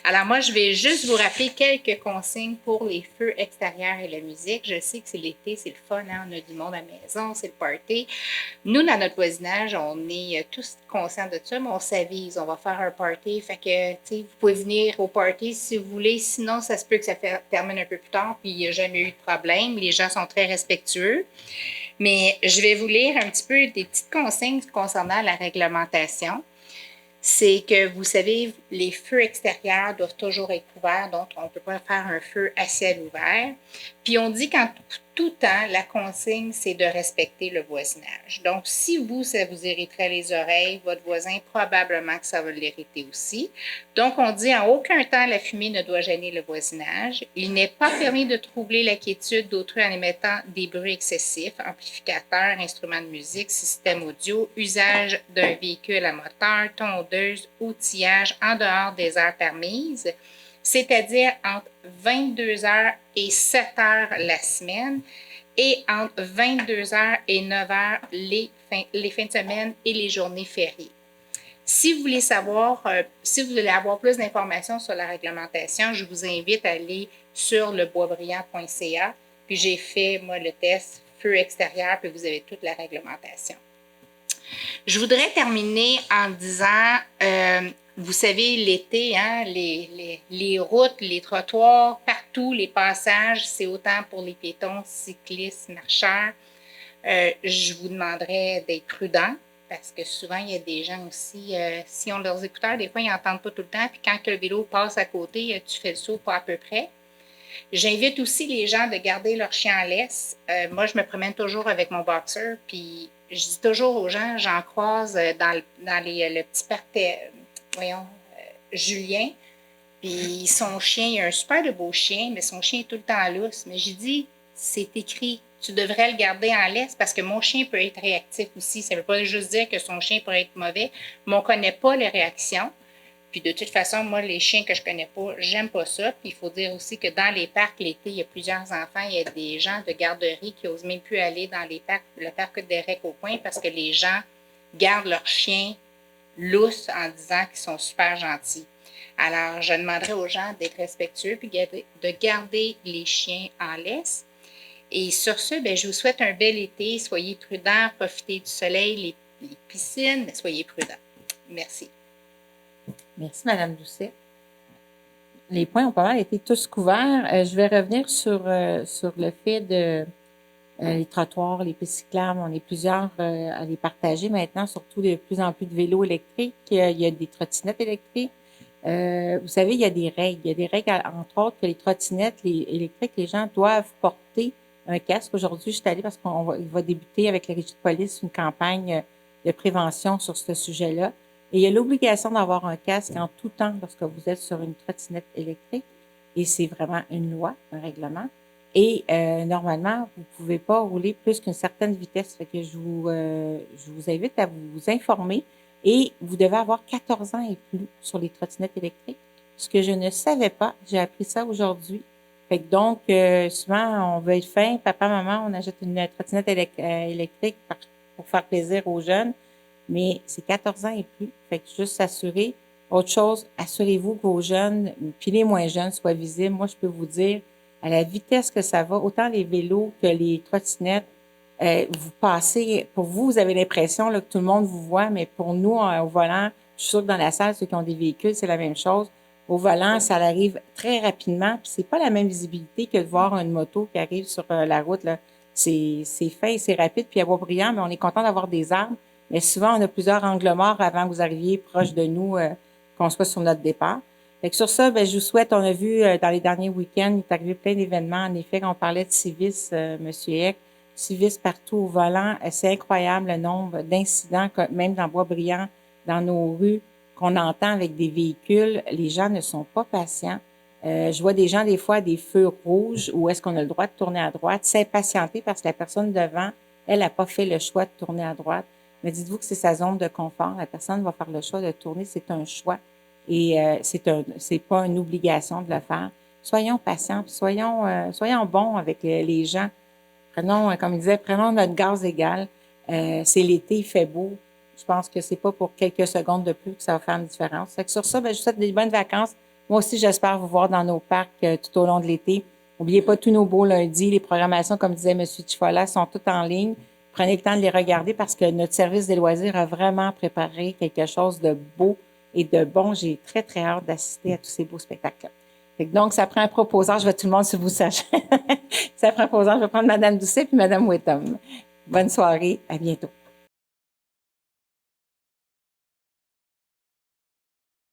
Alors moi, je vais juste vous rappeler quelques consignes pour les feux extérieurs et la musique. Je sais que c'est l'été, c'est le fun, hein? On a du monde à la maison, c'est le party. Nous, dans notre voisinage, on est tous conscients de ça, mais on s'avise, on va faire un party. Fait que, tu sais, vous pouvez venir au party si vous voulez. Sinon, ça se peut que ça termine un peu plus tard, puis il n'y a jamais eu de problème. Les gens sont très respectueux. Mais je vais vous lire un petit peu des petites consignes concernant la réglementation. C'est que, vous savez, les feux extérieurs doivent toujours être couverts, donc on ne peut pas faire un feu à ciel ouvert. Puis on dit qu'en tout temps, la consigne, c'est de respecter le voisinage. Donc, si vous, ça vous irriterait les oreilles, votre voisin, probablement que ça va l'irriter aussi. Donc, on dit en aucun temps, la fumée ne doit gêner le voisinage. Il n'est pas permis de troubler la quiétude d'autrui en émettant des bruits excessifs, amplificateurs, instruments de musique, système audio, usage d'un véhicule à moteur, tondeuse, outillage en dehors des heures permises, c'est-à-dire entre 22 heures et 7 heures la semaine et entre 22 heures et 9 heures les fins de semaine et les journées fériées. Si vous voulez savoir, si vous voulez avoir plus d'informations sur la réglementation, je vous invite à aller sur leboisbriand.ca. Puis j'ai fait, moi, le test feu extérieur, puis vous avez toute la réglementation. Je voudrais terminer en disant, vous savez, l'été, hein, les routes, les trottoirs, partout, les passages, c'est autant pour les piétons, cyclistes, marcheurs. Je vous demanderais d'être prudents parce que souvent, il y a des gens aussi, si on leurs écouteurs, des fois, ils n'entendent pas tout le temps. Puis quand le vélo passe à côté, tu fais le saut pas à peu près. J'invite aussi les gens de garder leur chien en laisse. Moi, je me promène toujours avec mon boxer, puis je dis toujours aux gens, j'en croise dans le petit parc, Julien, puis son chien, il a un super de beau chien, mais son chien est tout le temps lousse. Mais j'ai dit, c'est écrit. Tu devrais le garder en laisse parce que mon chien peut être réactif aussi. Ça ne veut pas juste dire que son chien pourrait être mauvais, mais on ne connaît pas les réactions. Puis de toute façon, moi, les chiens que je connais pas, j'aime pas ça. Puis il faut dire aussi que dans les parcs, l'été, il y a plusieurs enfants, il y a des gens de garderie qui n'osent même plus aller dans les parcs, le parc des Recs au Point, parce que les gens gardent leurs chiens lousses en disant qu'ils sont super gentils. Alors, je demanderais aux gens d'être respectueux puis de garder les chiens en laisse. Et sur ce, bien, je vous souhaite un bel été. Soyez prudents, profitez du soleil, les piscines, soyez prudents. Merci. Merci, Mme Doucet. Les points ont pas mal été tous couverts. Je vais revenir sur le fait de les trottoirs, les pistes cyclables. On est plusieurs à les partager maintenant, surtout de plus en plus de vélos électriques. Il y a des trottinettes électriques. Vous savez, il y a des règles. Il y a des règles, entre autres, que les trottinettes électriques, les gens doivent porter un casque. Aujourd'hui, je suis allée parce qu'il va débuter avec la régie de police une campagne de prévention sur ce sujet-là. Et il y a l'obligation d'avoir un casque en tout temps lorsque vous êtes sur une trottinette électrique. Et c'est vraiment une loi, un règlement. Et normalement, vous ne pouvez pas rouler plus qu'une certaine vitesse. Fait que je vous invite à vous informer. Et vous devez avoir 14 ans et plus sur les trottinettes électriques. Ce que je ne savais pas, j'ai appris ça aujourd'hui. Fait que donc, souvent, on veut être fin. Papa, maman, on achète une trottinette électrique pour faire plaisir aux jeunes. Mais c'est 14 ans et plus. Fait que juste s'assurer. Autre chose, assurez-vous que vos jeunes, puis les moins jeunes, soient visibles. Moi, je peux vous dire, à la vitesse que ça va, autant les vélos que les trottinettes, vous passez, pour vous, vous avez l'impression là, que tout le monde vous voit, mais pour nous, au volant, je suis sûre que dans la salle, ceux qui ont des véhicules, c'est la même chose. Au volant, ça arrive très rapidement, puis c'est pas la même visibilité que de voir une moto qui arrive sur la route, là. C'est fin, c'est rapide, puis à Boisbriand, mais on est content d'avoir des arbres. Mais souvent, on a plusieurs angles morts avant que vous arriviez proche de nous, qu'on soit sur notre départ. Fait que sur ça, ben, je vous souhaite, on a vu dans les derniers week-ends, il est arrivé plein d'événements. En effet, quand on parlait de civisme, M. Eck, civisme partout au volant, c'est incroyable le nombre d'incidents, même dans Boisbriand, dans nos rues, qu'on entend avec des véhicules. Les gens ne sont pas patients. Je vois des gens, des fois, à des feux rouges où est-ce qu'on a le droit de tourner à droite, s'impatienter parce que la personne devant, elle n'a pas fait le choix de tourner à droite. Mais dites-vous que c'est sa zone de confort. La personne va faire le choix de tourner, c'est un choix. Et c'est pas une obligation de le faire. Soyons patients, soyons bons avec les gens. Prenons, comme il disait, prenons notre gaz égal. C'est l'été, il fait beau. Je pense que c'est pas pour quelques secondes de plus que ça va faire une différence. Fait que sur ça, ben, je vous souhaite des bonnes vacances. Moi aussi, j'espère vous voir dans nos parcs tout au long de l'été. N'oubliez pas tous nos beaux lundis. Les programmations, comme disait M. Chifola, sont toutes en ligne. Prenez le temps de les regarder parce que notre service des loisirs a vraiment préparé quelque chose de beau et de bon. J'ai très, très hâte d'assister à tous ces beaux spectacles-là. Donc, ça prend un proposant. Je vais tout le monde si vous sachez. Ça prend un proposant. Je vais prendre Mme Doucet puis Mme Wetham. Bonne soirée. À bientôt.